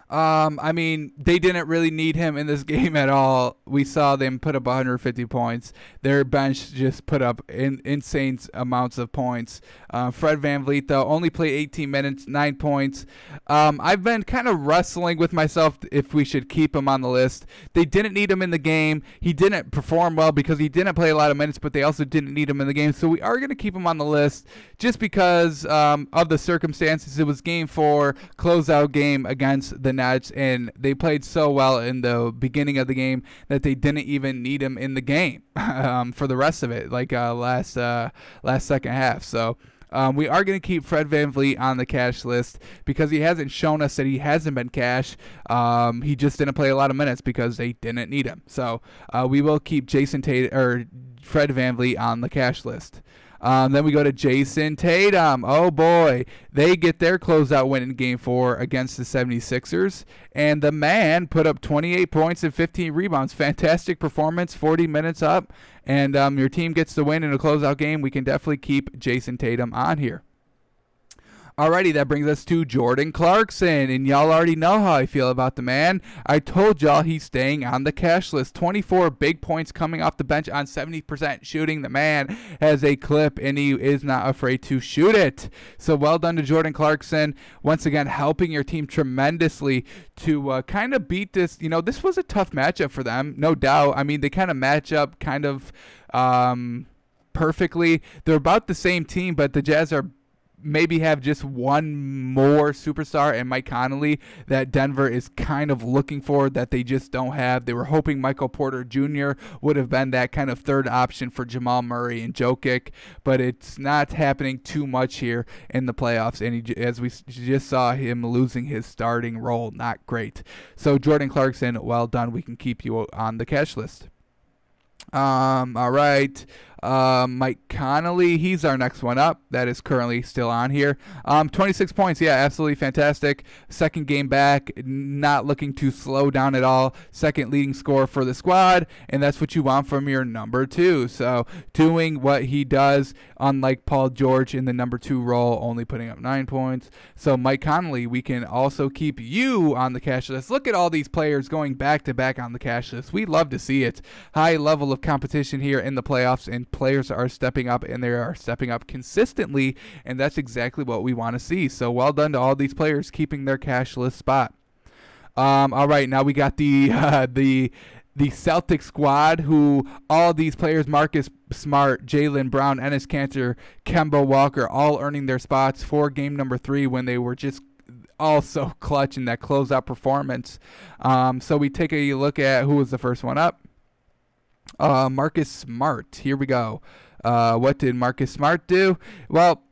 I mean, they didn't really need him in this game at all. We saw them put up 150 points. Their bench just put up insane amounts of points. Fred VanVleet, though, only played 18 minutes, 9 points. I've been kind of wrestling with myself if we should keep him on the list. They didn't need him in the game. He didn't perform well because he didn't play a lot of minutes, but they also didn't need him in the game. So we are going to keep him on the list just because of the circumstances. It was game 4, closeout game against the Nets, and they played so well in the beginning of the game that they didn't even need him in the game for the rest of it, like last second half. So we are going to keep Fred VanVleet on the cash list because he hasn't shown us that he hasn't been cash. He just didn't play a lot of minutes because they didn't need him. So we will keep Fred VanVleet on the cash list. Then we go to Jason Tatum. Oh, boy. They get their closeout win in Game 4 against the 76ers. And the man put up 28 points and 15 rebounds. Fantastic performance, 40 minutes up. And your team gets the win in a closeout game. We can definitely keep Jason Tatum on here. Alrighty, that brings us to Jordan Clarkson, and y'all already know how I feel about the man. I told y'all he's staying on the cash list. 24 big points coming off the bench on 70% shooting. The man has a clip, and he is not afraid to shoot it. So well done to Jordan Clarkson. Once again, helping your team tremendously to kind of beat this. You know, this was a tough matchup for them, no doubt. I mean, they kind of match up kind of perfectly. They're about the same team, but the Jazz are maybe have just one more superstar and Mike Conley that Denver is kind of looking for that they just don't have. They were hoping Michael Porter Jr. would have been that kind of third option for Jamal Murray and Jokic, but it's not happening too much here in the playoffs, and as we just saw him losing his starting role, not great. So Jordan Clarkson, well done. We can keep you on the cash list. All right. Mike Conley, he's our next one up. That is currently still on here. 26 points. Yeah, absolutely fantastic. Second game back, not looking to slow down at all. Second leading scorer for the squad, and that's what you want from your number two. So doing what he does, unlike Paul George in the number two role, only putting up 9 points. So Mike Conley, we can also keep you on the cash list. Look at all these players going back to back on the cash list. We love to see it. High level of competition here in the playoffs, and players are stepping up, and they are stepping up consistently, and that's exactly what we want to see. So well done to all these players keeping their cash list spot. All right, now we got the Celtic squad, who all these players, Marcus Smart, Jaylen Brown, Enes Kanter, Kemba Walker, all earning their spots for game number 3 when they were just also clutch in that closeout performance. So we take a look at who was the first one up. Marcus Smart. Here we go. What did Marcus Smart do? Well,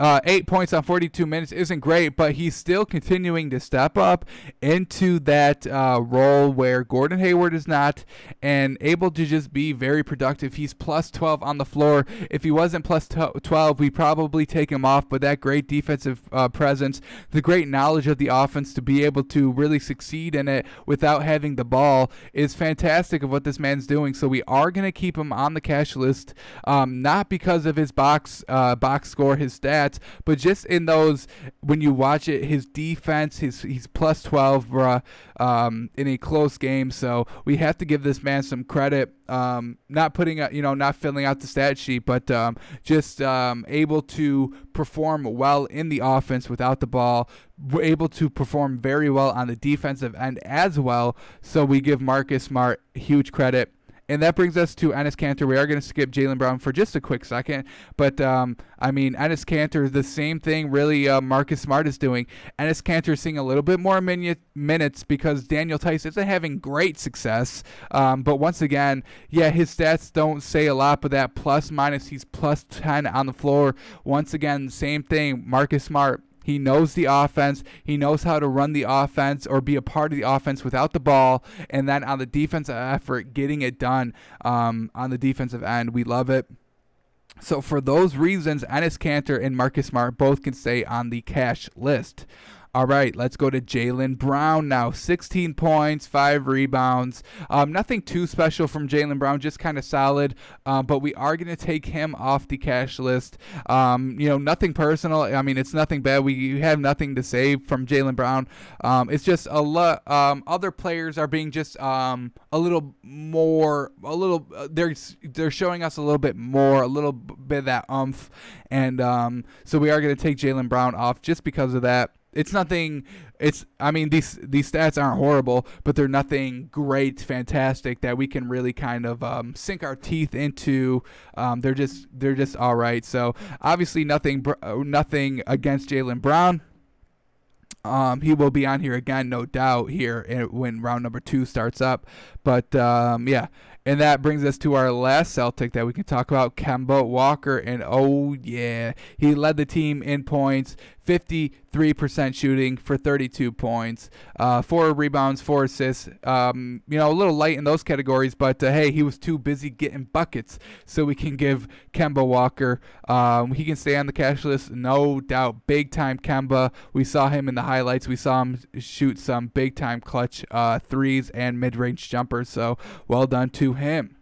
8 points on 42 minutes isn't great, but he's still continuing to step up into that role where Gordon Hayward is not, and able to just be very productive. He's plus 12 on the floor. If he wasn't plus 12, we'd probably take him off, but that great defensive presence, the great knowledge of the offense to be able to really succeed in it without having the ball is fantastic of what this man's doing. So we are going to keep him on the cash list, not because of his box score, his stats, but just in those, when you watch it, his defense, he's plus 12, in a close game. So we have to give this man some credit. Not putting not filling out the stat sheet, but just able to perform well in the offense without the ball, able to perform very well on the defensive end as well. So we give Marcus Smart huge credit. And that brings us to Enes Kanter. We are going to skip Jaylen Brown for just a quick second. But, Enes Kanter, the same thing really Marcus Smart is doing. Enes Kanter is seeing a little bit more minutes because Daniel Tice isn't having great success. But once again, yeah, his stats don't say a lot, but that plus minus, he's plus 10 on the floor. Once again, same thing, Marcus Smart. He knows the offense. He knows how to run the offense or be a part of the offense without the ball. And then on the defensive effort, getting it done on the defensive end. We love it. So for those reasons, Enes Kanter and Marcus Smart both can stay on the cash list. All right, let's go to Jaylen Brown now. 16 points, 5 rebounds. Nothing too special from Jaylen Brown, just kind of solid. But we are going to take him off the cash list. Nothing personal. I mean, it's nothing bad. We have nothing to say from Jaylen Brown. It's just a lot. Other players are being just a little more. They're showing us a little bit more, a little bit of that umph, and so we are going to take Jaylen Brown off just because of that. It's nothing. These stats aren't horrible, but they're nothing great, fantastic that we can really kind of sink our teeth into. They're just all right. So obviously nothing against Jaylen Brown. He will be on here again, no doubt, here when round number 2 starts up. But yeah. And that brings us to our last Celtic that we can talk about, Kemba Walker. And oh yeah, he led the team in points, 53% shooting for 32 points, 4 rebounds, 4 assists. A little light in those categories, but hey, he was too busy getting buckets. So we can give Kemba Walker, he can stay on the cash list, no doubt. Big time Kemba. We saw him in the highlights. We saw him shoot some big time clutch threes and mid-range jumpers. So well done to him.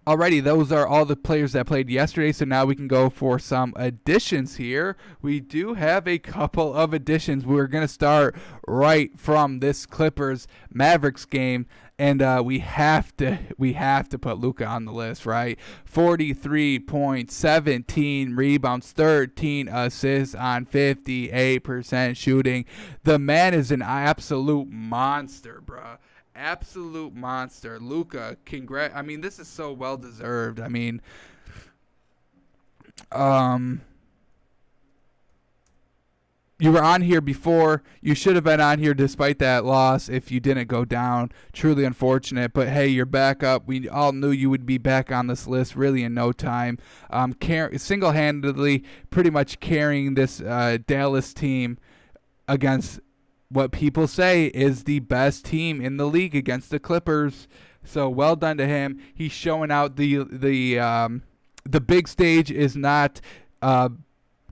Alrighty, those are all the players that played yesterday, so now we can go for some additions here. We do have a couple of additions. We're going to start right from this Clippers Mavericks game, and we have to put Luka on the list, right? 43 points, 17 rebounds, 13 assists on 58% shooting. The man is an absolute monster, bruh. Absolute monster. Luka, I mean, this is so well deserved. I mean, you were on here before. You should have been on here despite that loss if you didn't go down. Truly unfortunate. But hey, you're back up. We all knew you would be back on this list really in no time. Single-handedly pretty much carrying this Dallas team against what people say is the best team in the league against the Clippers. So well done to him. He's showing out the big stage is not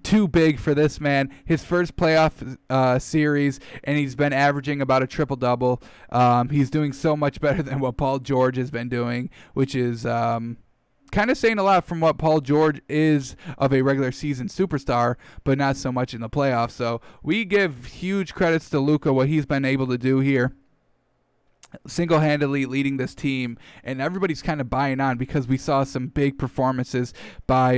too big for this man. His first playoff series, and he's been averaging about a triple-double. He's doing so much better than what Paul George has been doing, which is kind of saying a lot from what Paul George is of a regular season superstar, but not so much in the playoffs. So we give huge credits to Luka, what he's been able to do here, single-handedly leading this team, and everybody's kind of buying on because we saw some big performances by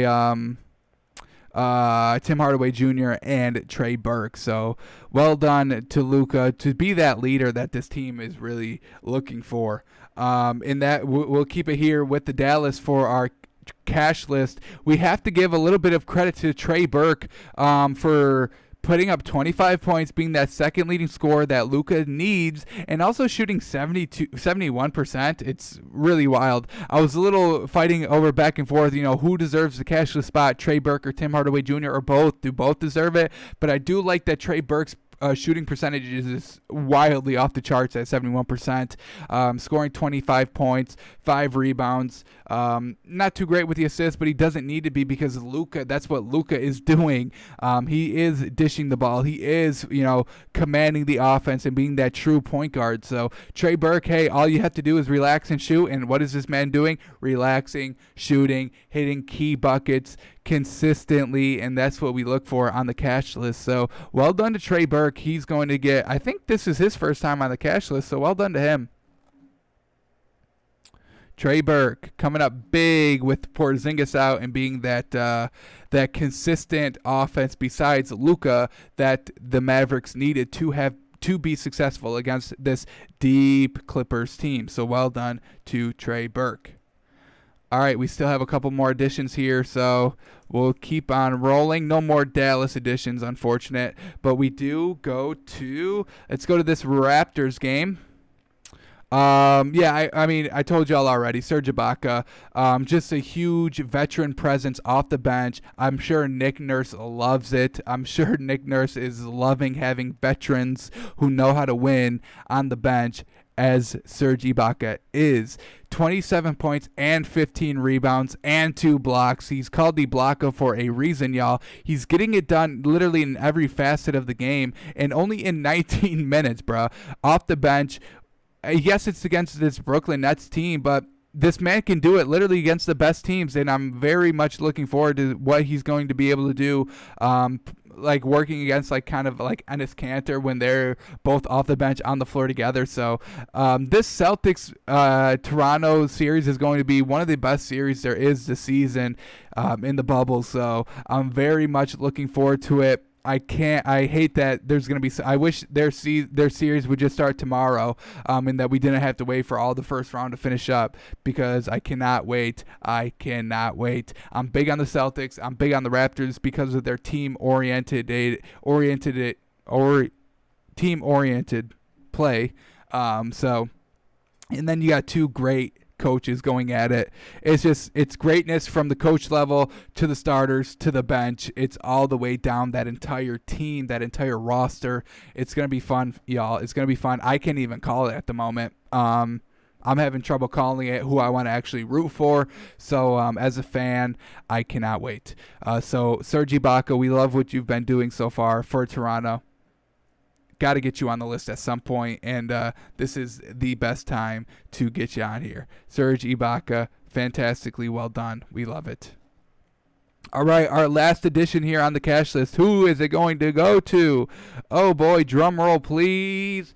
Tim Hardaway Jr. and Trey Burke. So well done to Luka to be that leader that this team is really looking for. In that, we'll keep it here with the Dallas for our cash list. We have to give a little bit of credit to Trey Burke for putting up 25 points, being that second leading scorer that Luka needs, and also shooting 71%. It's really wild. I was a little fighting over back and forth, who deserves the cash list spot, Trey Burke or Tim Hardaway Jr. or both. Do both deserve it? But I do like that Trey Burke's shooting percentage is wildly off the charts at 71%, scoring 25 points, 5 rebounds. Not too great with the assists, but he doesn't need to be because Luka, that's what Luka is doing. He is dishing the ball. He is, commanding the offense and being that true point guard. So Trey Burke, hey, all you have to do is relax and shoot. And what is this man doing? Relaxing, shooting, hitting key buckets consistently, and that's what we look for on the cash list. So well done to Trey Burke. He's going to get, I think this is his first time on the cash list, so well done to him. Trey Burke coming up big with Porzingis out and being that consistent offense besides Luka that the Mavericks needed to be successful against this deep Clippers team. So well done to Trey Burke. All right, we still have a couple more additions here, so we'll keep on rolling. No more Dallas additions, unfortunate, but we do let's go to this Raptors game. I told y'all already, Serge Ibaka, just a huge veteran presence off the bench. I'm sure Nick Nurse loves it. I'm sure Nick Nurse is loving having veterans who know how to win on the bench, as Serge Ibaka is. 27 points and 15 rebounds and 2 blocks. He's called the blocker for a reason, y'all. He's getting it done literally in every facet of the game, and only in 19 minutes, bro. Off the bench. Yes, it's against this Brooklyn Nets team, but this man can do it literally against the best teams, and I'm very much looking forward to what he's going to be able to do, working against kind of like Enes Kanter when they're both off the bench on the floor together. So this Celtics Toronto series is going to be one of the best series there is this season in the bubble. So I'm very much looking forward to it. I hate that there's going to be, I wish their series would just start tomorrow, and that we didn't have to wait for all the first round to finish up, because I cannot wait. I'm big on the Celtics. I'm big on the Raptors because of their team-oriented play. And then you got two great coaches going at it. It's greatness from the coach level to the starters to the bench. It's all the way down that entire team, that entire roster. It's going to be fun, y'all. It's going to be fun. I can't even call it at the moment. I'm having trouble calling it who I want to actually root for. So as a fan, I cannot wait. So Serge Ibaka, we love what you've been doing so far for Toronto. Got to get you on the list at some point, and this is the best time to get you on here. Serge Ibaka fantastically well done. We love it. All right, our last addition here on the cash list. Who is it going to go to? Oh boy, drum roll please.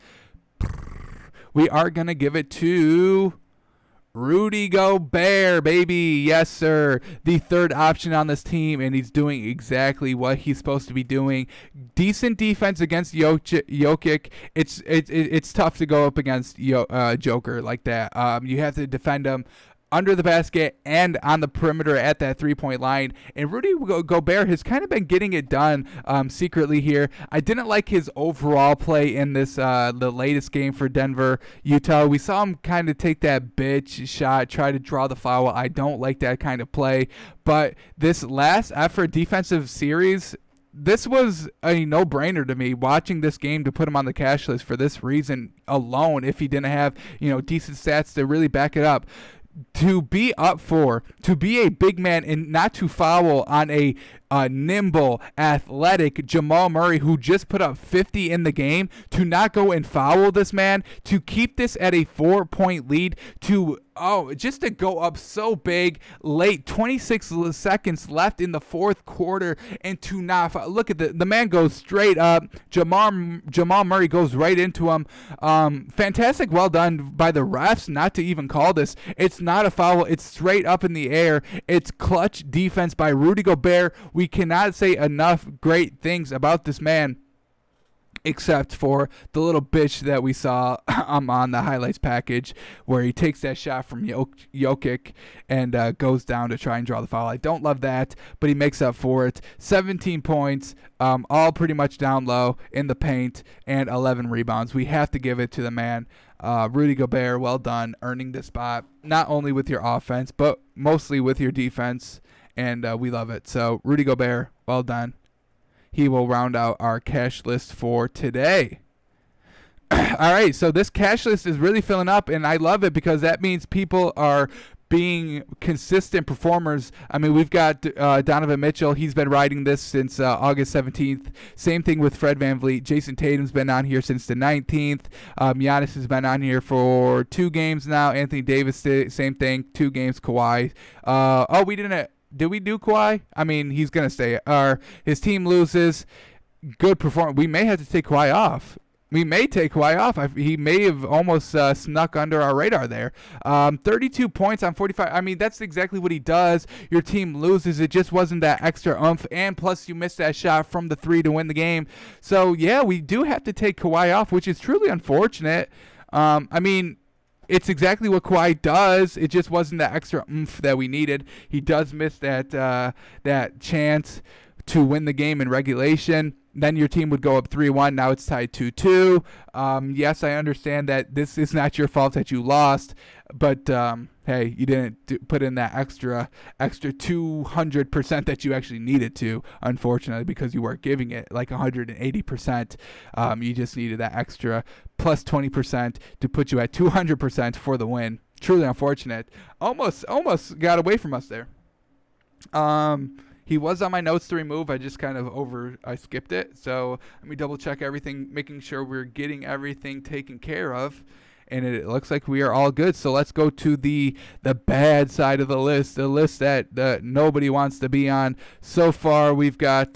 We are going to give it to Rudy Gobert, baby. Yes, sir. The third option on this team, and he's doing exactly what he's supposed to be doing. Decent defense against Jokic. It's tough to go up against Joker like that. You have to defend him under the basket and on the perimeter at that three-point line. And Rudy Gobert has kind of been getting it done secretly here. I didn't like his overall play in this the latest game for Denver, Utah. We saw him kind of take that bitch shot, try to draw the foul. I don't like that kind of play. But this last effort defensive series, this was a no-brainer to me watching this game to put him on the cash list for this reason alone if he didn't have, decent stats to really back it up. To be a big man and not to foul on a nimble, athletic Jamal Murray who just put up 50 in the game, to not go and foul this man, to keep this at a 4-point lead, just to go up so big late, 26 seconds left in the fourth quarter, and to not look at the man goes straight up. Jamal Murray goes right into him. Fantastic, well done by the refs not to even call this. It's not a foul. It's straight up in the air. It's clutch defense by Rudy Gobert. We cannot say enough great things about this man, except for the little bitch that we saw on the highlights package where he takes that shot from Jokic and goes down to try and draw the foul. I don't love that, but he makes up for it. 17 points, all pretty much down low in the paint, and 11 rebounds. We have to give it to the man. Rudy Gobert, well done, earning the spot, not only with your offense, but mostly with your defense, and we love it. So, Rudy Gobert, well done. He will round out our cash list for today. All right, so this cash list is really filling up, and I love it because that means people are being consistent performers. I mean, we've got Donovan Mitchell. He's been riding this since August 17th. Same thing with Fred VanVleet. Jason Tatum's been on here since the 19th. Giannis has been on here for 2 games now. Anthony Davis, same thing, 2 games. Kawhi. We didn't. Did we do Kawhi? I mean, he's going to stay. His team loses. Good performance. We may have to take Kawhi off. He may have almost snuck under our radar there. 32 points on 45. I mean, that's exactly what he does. Your team loses. It just wasn't that extra oomph. And plus, you missed that shot from the 3 to win the game. So, yeah, we do have to take Kawhi off, which is truly unfortunate. I mean, it's exactly what Kawhi does. It just wasn't that extra oomph that we needed. He does miss that chance to win the game in regulation. Then your team would go up 3-1. Now it's tied 2-2. Yes, I understand that this is not your fault that you lost, but hey, you didn't put in that extra 200% that you actually needed to, unfortunately, because you weren't giving it like 180%. You just needed that extra plus 20% to put you at 200% for the win. Truly unfortunate. Almost got away from us there. He was on my notes to remove. I just I skipped it. So let me double check everything, making sure we're getting everything taken care of. And it looks like we are all good. So let's go to the bad side of the list that nobody wants to be on. So far, we've got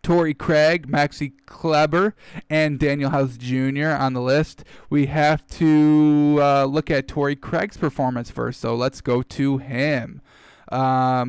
Torrey Craig, Maxi Kleber, and Daniel House Jr. on the list. We have to look at Torrey Craig's performance first. So let's go to him.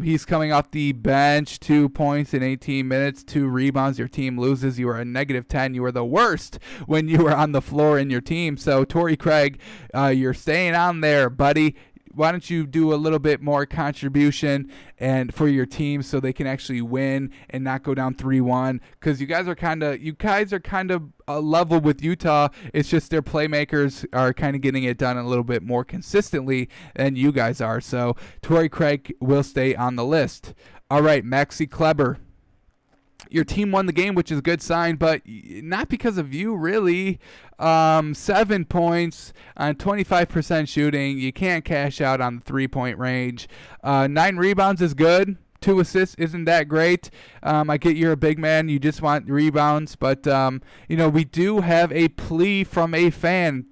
He's coming off the bench, 2 points in 18 minutes, 2 rebounds. Your team loses. You are a -10. You are the worst when you are on the floor in your team. So, Torrey Craig, you're staying on there, buddy. Why don't you do a little bit more contribution and for your team so they can actually win and not go down 3-1? Because you guys are kind of level with Utah. It's just their playmakers are kind of getting it done a little bit more consistently than you guys are. So Torrey Craig will stay on the list. All right, Maxi Kleber. Your team won the game, which is a good sign, but not because of you, really. 7 points on 25% shooting. You can't cash out on the 3-point range. 9 rebounds is good. 2 assists isn't that great. I get you're a big man. You just want rebounds. But, we do have a plea from a fan.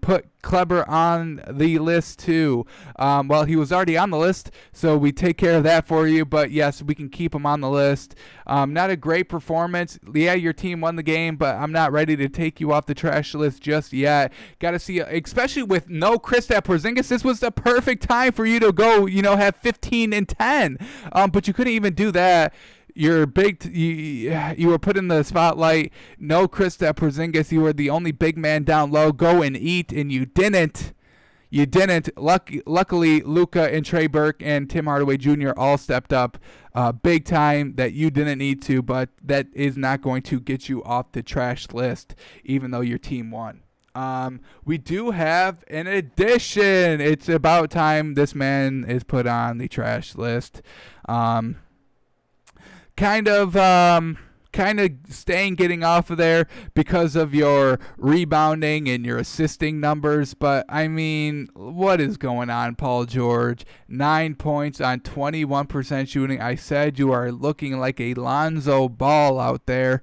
Kleber on the list too. Well, he was already on the list, so we take care of that for you. But yes, we can keep him on the list. Not a great performance. Yeah, your team won the game, but I'm not ready to take you off the trash list just yet. Got to see, especially with no Kristaps Porzingis, this was the perfect time for you to go, have 15 and 10. But you couldn't even do that. You're big. You were put in the spotlight. No Kristaps Porzingis. You were the only big man down low. Go and eat, and you didn't. You didn't. Luckily, Luka and Trey Burke and Tim Hardaway Jr. all stepped up big time that you didn't need to, but that is not going to get you off the trash list, even though your team won. We do have an addition. It's about time this man is put on the trash list. Kind of getting off of there because of your rebounding and your assisting numbers. But, I mean, what is going on, Paul George? 9 points on 21% shooting. I said you are looking like a Lonzo Ball out there.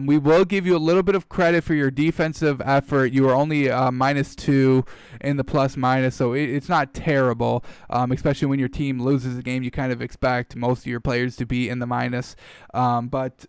We will give you a little bit of credit for your defensive effort. You were only -2 in the plus-minus, so it's not terrible, especially when your team loses a game. You kind of expect most of your players to be in the minus. But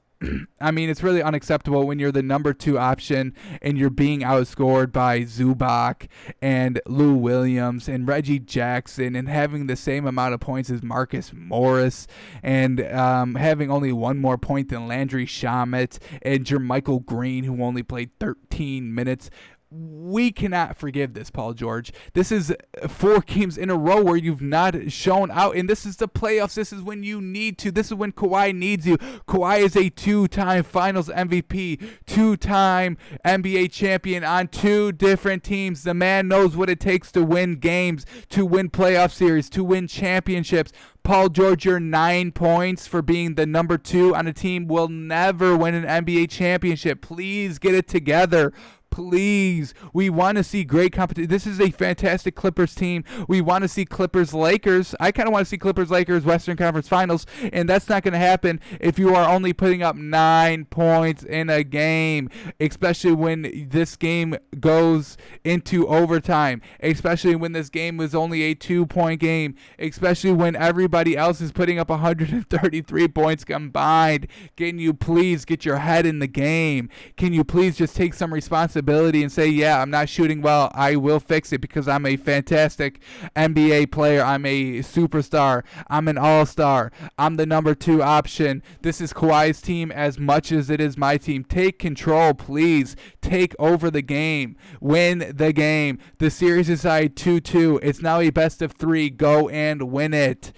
I mean, it's really unacceptable when you're the number 2 option and you're being outscored by Zubac and Lou Williams and Reggie Jackson and having the same amount of points as Marcus Morris and having only one more point than Landry Shamet and Jermichael Green, who only played 13 minutes. We cannot forgive this, Paul George. This is 4 games in a row where you've not shown out, and this is the playoffs. This is when you need to. This is when Kawhi needs you. Kawhi is a 2-time Finals MVP, 2-time NBA champion on 2 different teams. The man knows what it takes to win games, to win playoff series, to win championships. Paul George, your 9 points for being the number 2 on a team will never win an NBA championship. Please get it together. Please, we want to see great competition. This is a fantastic Clippers team. We want to see Clippers-Lakers. I kind of want to see Clippers-Lakers Western Conference Finals, and that's not going to happen if you are only putting up 9 points in a game, especially when this game goes into overtime, especially when this game was only a 2-point game, especially when everybody else is putting up 133 points combined. Can you please get your head in the game? Can you please just take some responsibility and say, yeah, I'm not shooting well. I will fix it because I'm a fantastic NBA player. I'm a superstar. I'm an all-star. I'm the number 2 option. This is Kawhi's team as much as it is my team. Take control, please. Take over the game. Win the game. The series is tied 2-2. It's now a best of 3. Go and win it.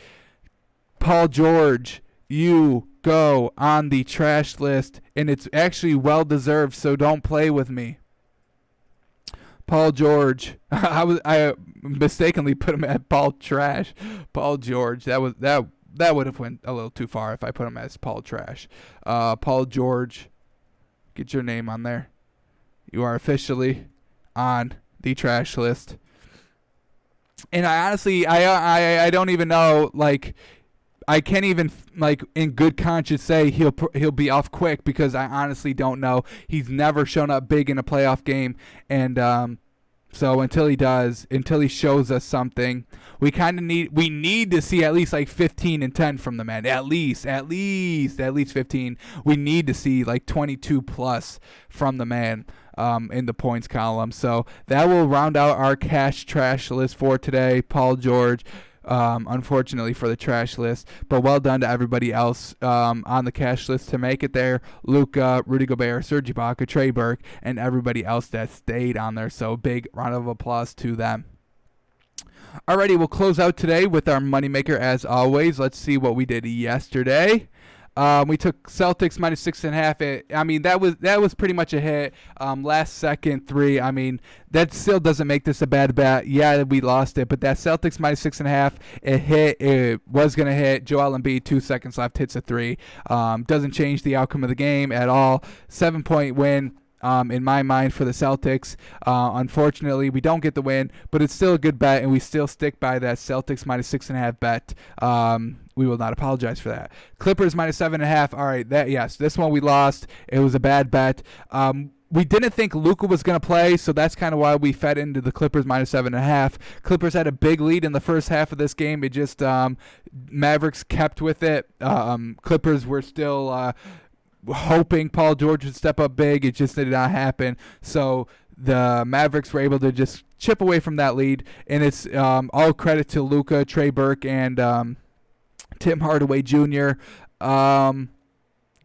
Paul George, you go on the trash list, and it's actually well-deserved, so don't play with me. Paul George, I mistakenly put him at Paul Trash. Paul George, that would have went a little too far if I put him as Paul Trash. Paul George, get your name on there. You are officially on the trash list. And I honestly, I don't even know, like, I can't even, like, in good conscience say he'll be off quick because I honestly don't know. He's never shown up big in a playoff game, and so until he does, until he shows us something, we need to see at least like 15 and 10 from the man. At least 15. We need to see like 22 plus from the man in the points column. So that will round out our cash trash list for today, Paul George. Unfortunately for the trash list, but well done to everybody else on the cash list to make it there. Luka, Rudy Gobert, Serge Ibaka, Trey Burke, and everybody else that stayed on there. So big round of applause to them. Alrighty, we'll close out today with our moneymaker as always. Let's see what we did yesterday. We took Celtics -6.5. I mean, that was pretty much a hit. Last second 3. I mean, that still doesn't make this a bad bet. Yeah, we lost it, but that Celtics -6.5, it hit. It was gonna hit. Joel Embiid, 2 seconds left, hits a 3. Doesn't change the outcome of the game at all. 7-point win. In my mind, for the Celtics. Unfortunately, we don't get the win, but it's still a good bet, and we still stick by that Celtics -6.5 bet. We will not apologize for that. Clippers -7.5. All right, this one we lost. It was a bad bet. We didn't think Luka was going to play, so that's kind of why we fed into the Clippers -7.5. Clippers had a big lead in the first half of this game. It just Mavericks kept with it. Clippers were still hoping Paul George would step up big. It just did not happen. So the Mavericks were able to just chip away from that lead, and it's all credit to Luka, Trey Burke, and Tim Hardaway Jr.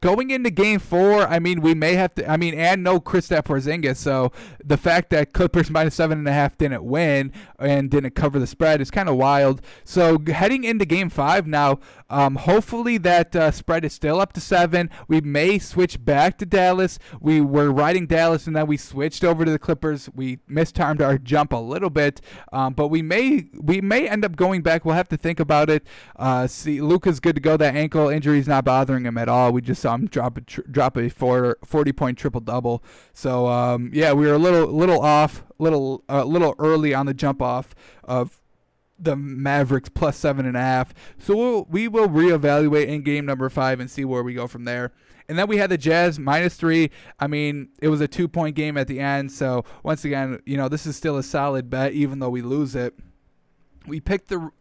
Going into Game 4, I mean, we may have to, and no Kristaps Porzingis, so the fact that Clippers -7.5 didn't win and didn't cover the spread is kind of wild. So heading into Game 5 now, hopefully that spread is still up to 7. We may switch back to Dallas. We were riding Dallas, and then we switched over to the Clippers. We mistimed our jump a little bit, but we may end up going back. We'll have to think about it. See, Luka's good to go. That ankle injury is not bothering him at all. We just saw him drop a 40-point triple-double. So yeah, we were a little off, a little early on the jump off of the Mavericks +7.5. So we will reevaluate in game number 5 and see where we go from there. And then we had the Jazz -3. I mean, it was a 2-point game at the end. So once again, this is still a solid bet, even though we lose it. We picked the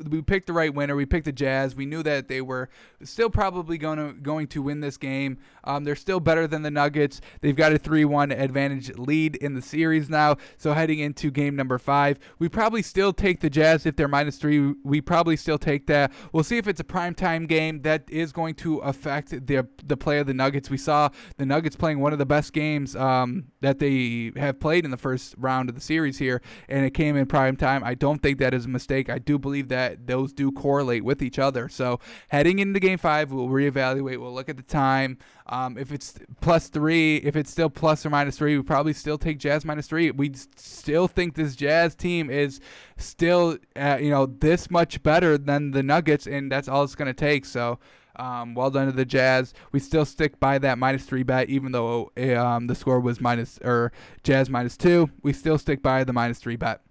right winner. We picked the Jazz. We knew that they were still probably going to win this game. They're still better than the Nuggets. They've got a 3-1 advantage lead in the series now. So heading into game number 5, we probably still take the Jazz if they're -3. We probably still take that. We'll see if it's a primetime game. That is going to affect the play of the Nuggets. We saw the Nuggets playing one of the best games that they have played in the first round of the series here, and it came in primetime. I don't think that is a mistake. I do believe that those do correlate with each other. So heading into Game 5, we'll reevaluate. We'll look at the time. If it's +3, if it's still plus or -3, we probably still take Jazz -3. We still think this Jazz team is still, this much better than the Nuggets, and that's all it's going to take. So well done to the Jazz. We still stick by that -3 bet, even though the score was Jazz -2. We still stick by the -3 bet.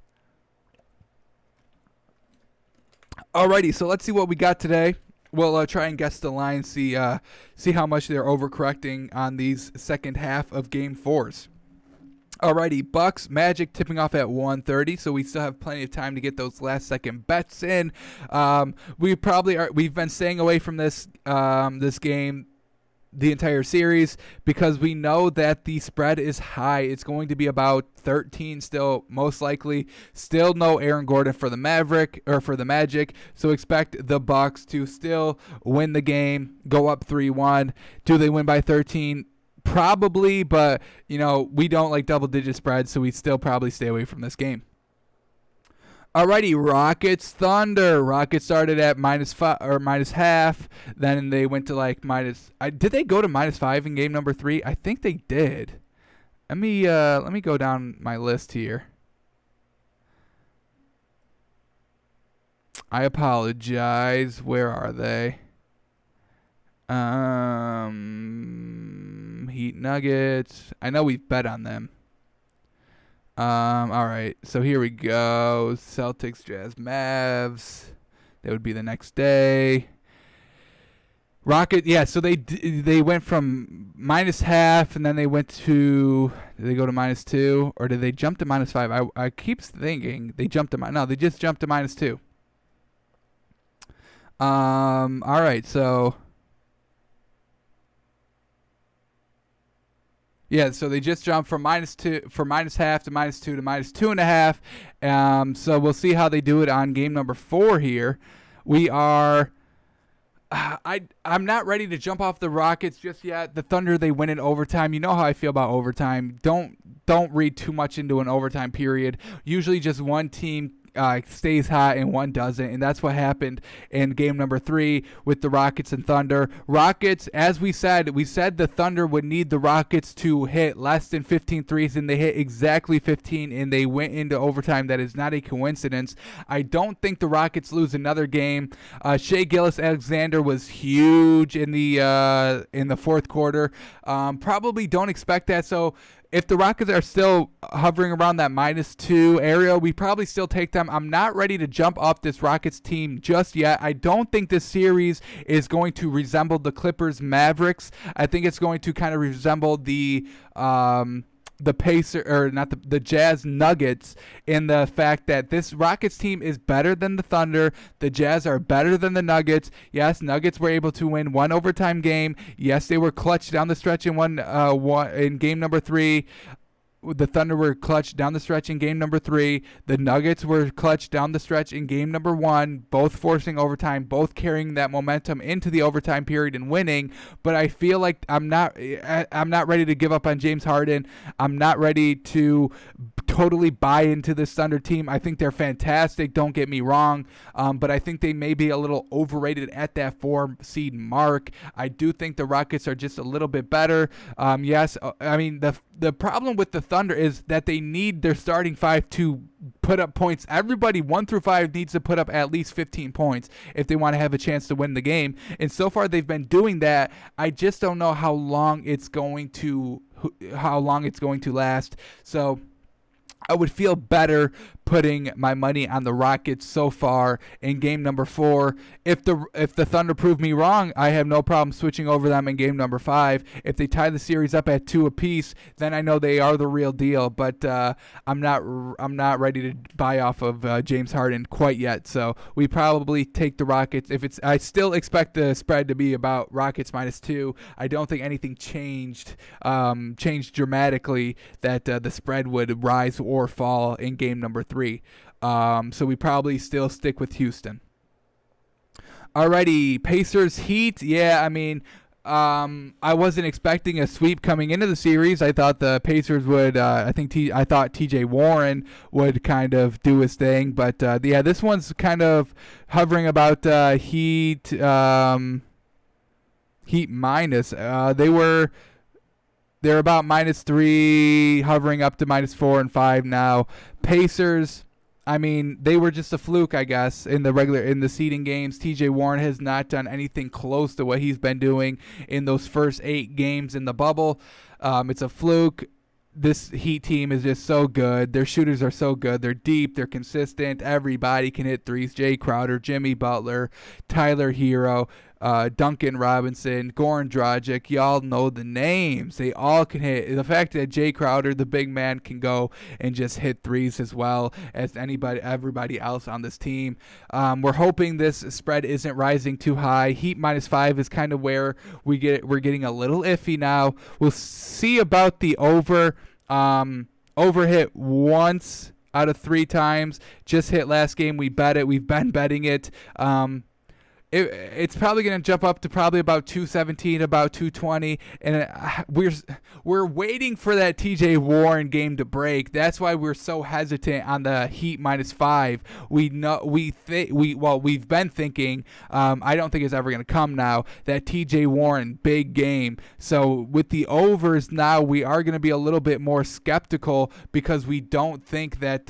Alrighty, so let's see what we got today. We'll try and guess the line, see how much they're overcorrecting on these second half of Game 4s. Alrighty, Bucks Magic tipping off at 1:30, so we still have plenty of time to get those last second bets in. We've been staying away from this game the entire series because we know that the spread is high. It's going to be about 13 still, most likely. Still no Aaron Gordon for the Magic, so expect the Bucks to still win the game, go up 3-1. Do they win by 13? Probably, but we don't like double-digit spreads, so we still probably stay away from this game. Alrighty, Rockets Thunder. Rockets started at -5 or -0.5. Then they went to did they go to -5 in game number 3? I think they did. Let me go down my list here. I apologize. Where are they? Heat Nuggets. I know we've bet on them. All right, so here we go. Celtics, Jazz, Mavs. That would be the next day. Rocket, yeah. So they went from -0.5, and then they went to. Did they go to -2, or did they jump to -5? I keep thinking they jumped to no. They just jumped to -2. All right, so. Yeah, so they just jumped from -0.5 to -2 to -2.5. So we'll see how they do it on game number 4 here. We are. I'm not ready to jump off the Rockets just yet. The Thunder, they win in overtime. You know how I feel about overtime. Don't read too much into an overtime period. Usually, just one team stays hot and one doesn't, and that's what happened in game number 3 with the Rockets and Thunder. Rockets, as we said the Thunder would need the Rockets to hit less than 15 threes, and they hit exactly 15, and they went into overtime. That is not a coincidence. I don't think the Rockets lose another game. Shai Gilgeous-Alexander was huge in the fourth quarter. Probably don't expect that. So if the Rockets are still hovering around that -2 area, we probably still take them. I'm not ready to jump off this Rockets team just yet. I don't think this series is going to resemble the Clippers Mavericks. I think it's going to kind of resemble the the Pacer or not the Jazz Nuggets in the fact that this Rockets team is better than the Thunder. The Jazz are better than the Nuggets. Yes, Nuggets were able to win one overtime game. Yes, they were clutch down the stretch in one in game number 3. The Thunder were clutch down the stretch in game number 3. The Nuggets were clutch down the stretch in game number 1, both forcing overtime, both carrying that momentum into the overtime period and winning. But I feel like I'm not ready to give up on James Harden. I'm not ready to totally buy into this Thunder team. I think they're fantastic, don't get me wrong, but I think they may be a little overrated at that 4 seed mark. I do think the Rockets are just a little bit better. Yes, I mean the problem with the Thunder is that they need their starting 5 to put up points. Everybody 1 through 5 needs to put up at least 15 points if they want to have a chance to win the game. And so far they've been doing that. I just don't know how long it's going to last. So I would feel better putting my money on the Rockets so far in game number 4. If the Thunder prove me wrong, I have no problem switching over them in game number 5. If they tie the series up at 2 apiece, then I know they are the real deal. But I'm not ready to buy off of James Harden quite yet. So we probably take the Rockets. I still expect the spread to be about Rockets -2. I don't think anything changed dramatically that the spread would rise or fall in game number 3. So we probably still stick with Houston. Alrighty, Pacers Heat. Yeah, I mean, I wasn't expecting a sweep coming into the series. I thought the Pacers would. I thought T.J. Warren would kind of do his thing, but yeah, this one's kind of hovering about Heat. Heat minus. They're about -3, hovering up to -4 and 5 now. Pacers, I mean, they were just a fluke, I guess, in the seeding games. TJ Warren has not done anything close to what he's been doing in those first 8 games in the bubble. It's a fluke. This Heat team is just so good. Their shooters are so good. They're deep. They're consistent. Everybody can hit threes. Jay Crowder, Jimmy Butler, Tyler Hero, Duncan Robinson, Goran Dragic. Y'all know the names. They all can hit. The fact that Jay Crowder, the big man, can go and just hit threes as well as everybody else on this team. We're hoping this spread isn't rising too high. Heat -5 is kind of where we're getting a little iffy now. We'll see about the over. Over hit once out of 3 times. Just hit last game. We bet it. We've been betting it. It's probably going to jump up to probably about 217, about 220, and we're waiting for that TJ Warren game to break. That's why we're so hesitant on the Heat -5. We've been thinking. I don't think it's ever going to come now. That TJ Warren big game. So with the overs now, we are going to be a little bit more skeptical because we don't think that.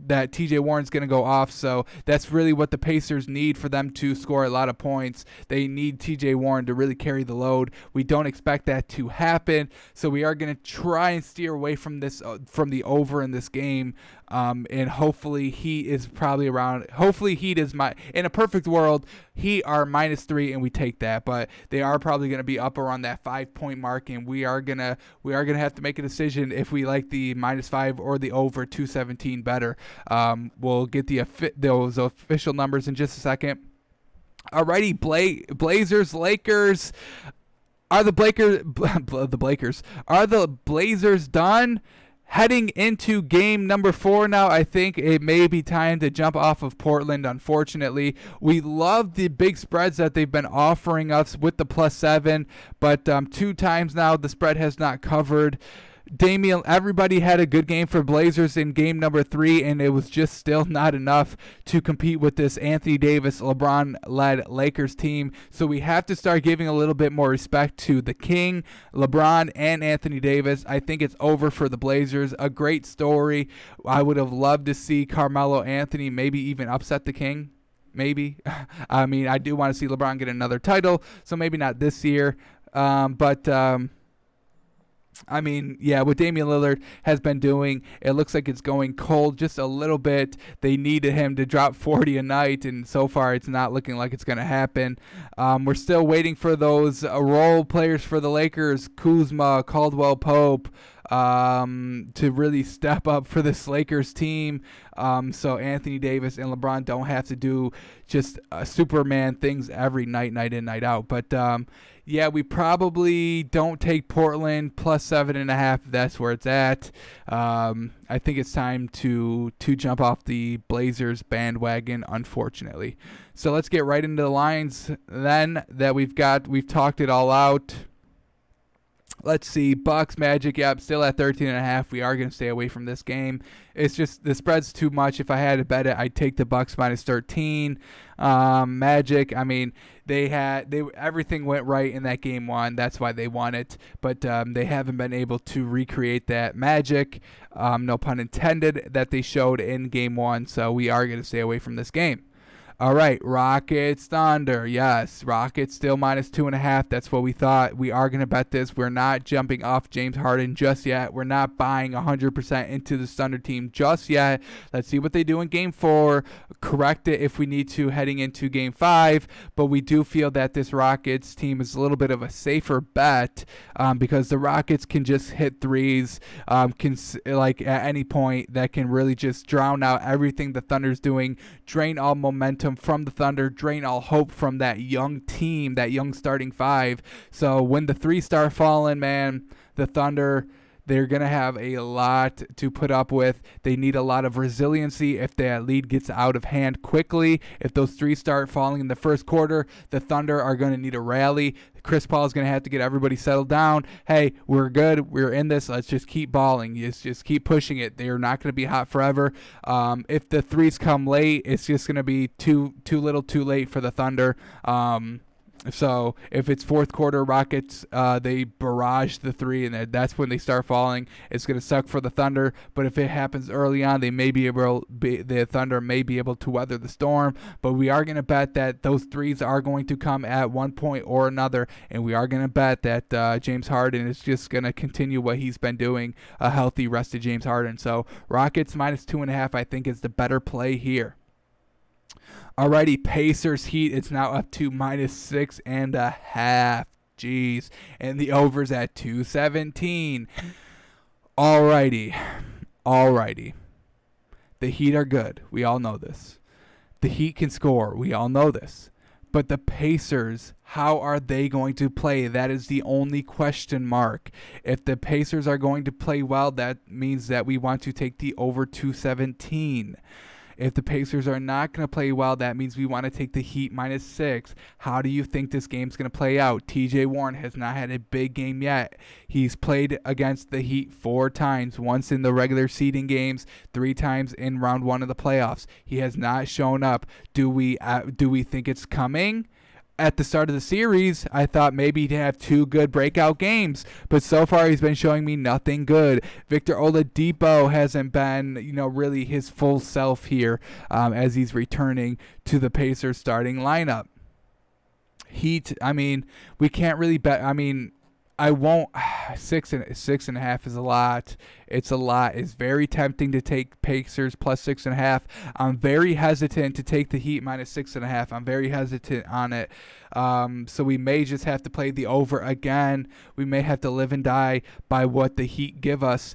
That TJ Warren's going to go off, so that's really what the Pacers need for them to score a lot of points. They need TJ Warren to really carry the load. We don't expect that to happen, so we are going to try and steer away from this from the over in this game. And hopefully Heat is probably around. Hopefully Heat is in a perfect world, Heat are -3 and we take that. But they are probably going to be up around that 5-point mark, and we are gonna have to make a decision if we like the -5 or the over 217 better. We'll get those official numbers in just a second. Alrighty, Blazers, Lakers. Are the Blazers done? Heading into game number 4 now, I think it may be time to jump off of Portland, unfortunately. We love the big spreads that they've been offering us with the +7, but 2 times now the spread has not covered. Everybody had a good game for Blazers in game number 3, and it was just still not enough to compete with this Anthony Davis, LeBron-led Lakers team. So we have to start giving a little bit more respect to the King, LeBron, and Anthony Davis. I think it's over for the Blazers. A great story. I would have loved to see Carmelo Anthony maybe even upset the King. Maybe. I mean, I do want to see LeBron get another title, so maybe not this year. I mean, yeah, what Damian Lillard has been doing, it looks like it's going cold just a little bit. They needed him to drop 40 a night, and so far it's not looking like it's going to happen. We're still waiting for those role players for the Lakers, Kuzma, Caldwell Pope, to really step up for this Lakers team. So Anthony Davis and LeBron don't have to do just Superman things every night in, night out. But yeah, we probably don't take Portland plus 7.5. That's where it's at. I think it's time to jump off the Blazers bandwagon, unfortunately. So let's get right into the lines then that we've talked it all out. Let's see, Bucks, Magic, yep, still at 13.5. We are going to stay away from this game. It's just the spread's too much. If I had to bet it, I'd take the Bucks minus 13. Magic, I mean, everything went right in that game one. That's why they won it. But they haven't been able to recreate that magic, no pun intended, that they showed in game one. So we are going to stay away from this game. All right, Rockets, Thunder. Yes, Rockets still minus 2.5. That's what we thought. We are going to bet this. We're not jumping off James Harden just yet. We're not buying 100% into the Thunder team just yet. Let's see what they do in Game 4. Correct it if we need to heading into Game 5. But we do feel that this Rockets team is a little bit of a safer bet because the Rockets can just hit threes like at any point that can really just drown out everything the Thunder's doing, drain all momentum from the Thunder, drain all hope from that young team, that young starting five. So when the threes start falling, man, the Thunder, they're going to have a lot to put up with. They need a lot of resiliency if that lead gets out of hand quickly. If those threes start falling in the first quarter, the Thunder are going to need a rally. Chris Paul is going to have to get everybody settled down. Hey, we're good. We're in this. Let's just keep balling. Just keep pushing it. They're not going to be hot forever. If the threes come late, it's just going to be too little too late for the Thunder. So if it's fourth quarter, Rockets, they barrage the three, and that's when they start falling. It's going to suck for the Thunder, but if it happens early on, the Thunder may be able to weather the storm. But we are going to bet that those threes are going to come at one point or another, and we are going to bet that James Harden is just going to continue what he's been doing, a healthy, rested James Harden. So Rockets minus 2.5, I think, is the better play here. Alrighty, Pacers Heat. It's now up to minus 6.5. Jeez. And the over's at 217. Alrighty. The Heat are good. We all know this. The Heat can score. We all know this. But the Pacers, how are they going to play? That is the only question mark. If the Pacers are going to play well, that means that we want to take the over 217. If the Pacers are not going to play well, that means we want to take the Heat minus 6. How do you think this game's going to play out? TJ Warren has not had a big game yet. He's played against the Heat 4 times, once in the regular seeding games, 3 times in round 1 of the playoffs. He has not shown up. Do we think it's coming? At the start of the series, I thought maybe he'd have 2 good breakout games, but so far he's been showing me nothing good. Victor Oladipo hasn't been, really his full self here as he's returning to the Pacers starting lineup. Heat, we can't really bet. I won't. 6.5 is a lot. It's a lot. It's very tempting to take Pacers plus 6.5. I'm very hesitant to take the Heat minus 6.5. I'm very hesitant on it. So we may just have to play the over again. We may have to live and die by what the Heat give us,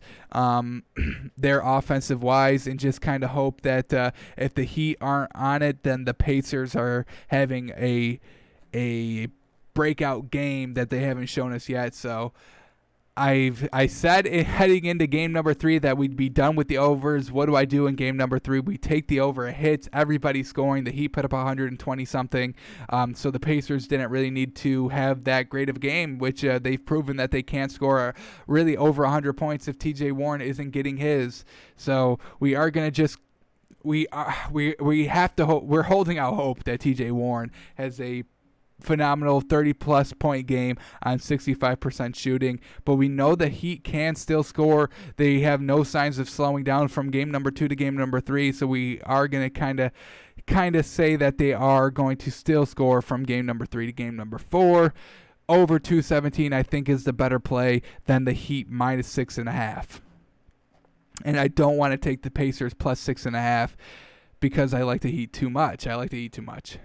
their offensive wise, and just kind of hope that if the Heat aren't on it, then the Pacers are having a breakout game that they haven't shown us yet. So I said heading into game number 3 that we'd be done with the overs. What do I do in game number 3? We take the over. It hits. Everybody's scoring. The Heat put up 120 something. So the Pacers didn't really need to have that great of a game, which they've proven that they can't score really over 100 points if TJ Warren isn't getting his. So we are going to just we have to hope. We're holding out hope that TJ Warren has a phenomenal 30-plus point game on 65% shooting, but we know the Heat can still score. They have no signs of slowing down from game number 2 to game number 3, so we are going to kind of say that they are going to still score from game number 3 to game number 4. Over 217, I think, is the better play than the Heat minus 6.5. And I don't want to take the Pacers plus 6.5 because I like the Heat too much.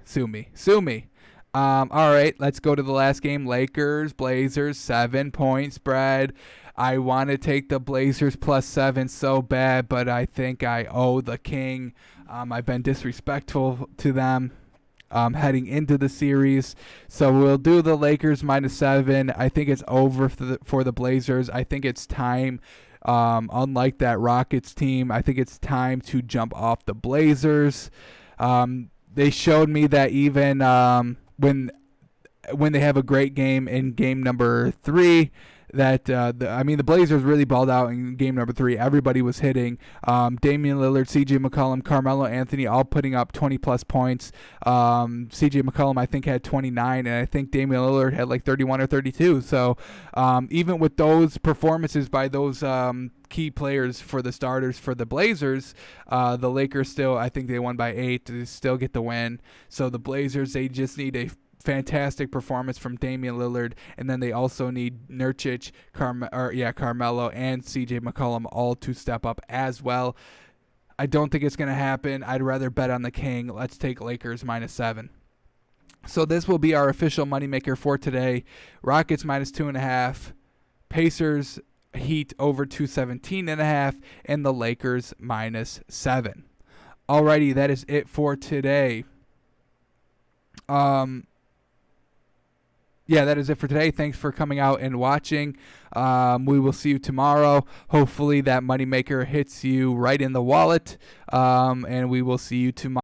Sue me. All right, let's go to the last game. Lakers, Blazers, 7-point spread. I want to take the Blazers +7 so bad, but I think I owe the King. I've been disrespectful to them heading into the series. So we'll do the Lakers -7. I think it's over for the Blazers. I think it's time. Unlike that Rockets team, I think it's time to jump off the Blazers. They showed me that even when they have a great game in game number 3, that the Blazers really balled out in game number 3. Everybody was hitting. Damian Lillard, C.J. McCollum, Carmelo Anthony, all putting up 20-plus points. C.J. McCollum, I think, had 29, and I think Damian Lillard had like 31 or 32. So even with those performances by those key players for the starters for the Blazers, the Lakers still, I think they won by 8 to still get the win. So the Blazers, they just need a fantastic performance from Damian Lillard, and then they also need Nurkic, Carmelo, and C.J. McCollum all to step up as well. I don't think it's going to happen. I'd rather bet on the King. Let's take Lakers -7. So this will be our official moneymaker for today. Rockets -2.5, Pacers, Heat over 217.5, and the Lakers -7. Alrighty, that is it for today. That is it for today. Thanks for coming out and watching. We will see you tomorrow. Hopefully that moneymaker hits you right in the wallet. And we will see you tomorrow.